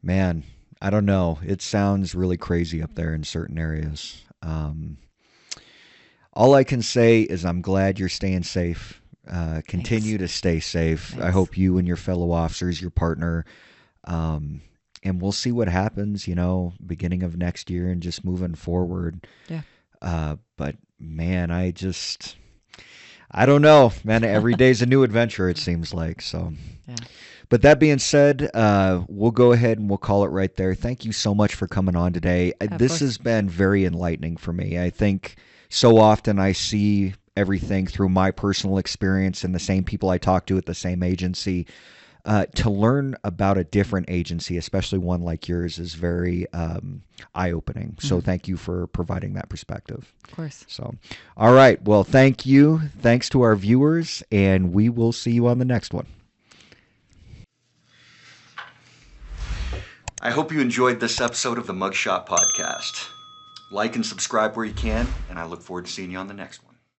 man, I don't know. It sounds really crazy up there in certain areas. All I can say is I'm glad you're staying safe. Thanks. Continue to stay safe. I Thanks. hope you and your fellow officers, your partner, um, and we'll see what happens, beginning of next year and just moving forward. Yeah. But man, I don't know, man. Every day's a new adventure, it seems like. So, Yeah. but that being said, we'll go ahead and we'll call it right there. Thank you so much for coming on today. Yeah, of This course. has been very enlightening for me. I think so often I see everything through my personal experience and the same people I talk to at the same agency. to learn about a different agency, especially one like yours, is very eye-opening. So thank you for providing that perspective. Of course. So, all right. Well, thank you. Thanks to our viewers, and we will see you on the next one. I hope you enjoyed this episode of the Mugshot Podcast. Like and subscribe where you can, and I look forward to seeing you on the next one.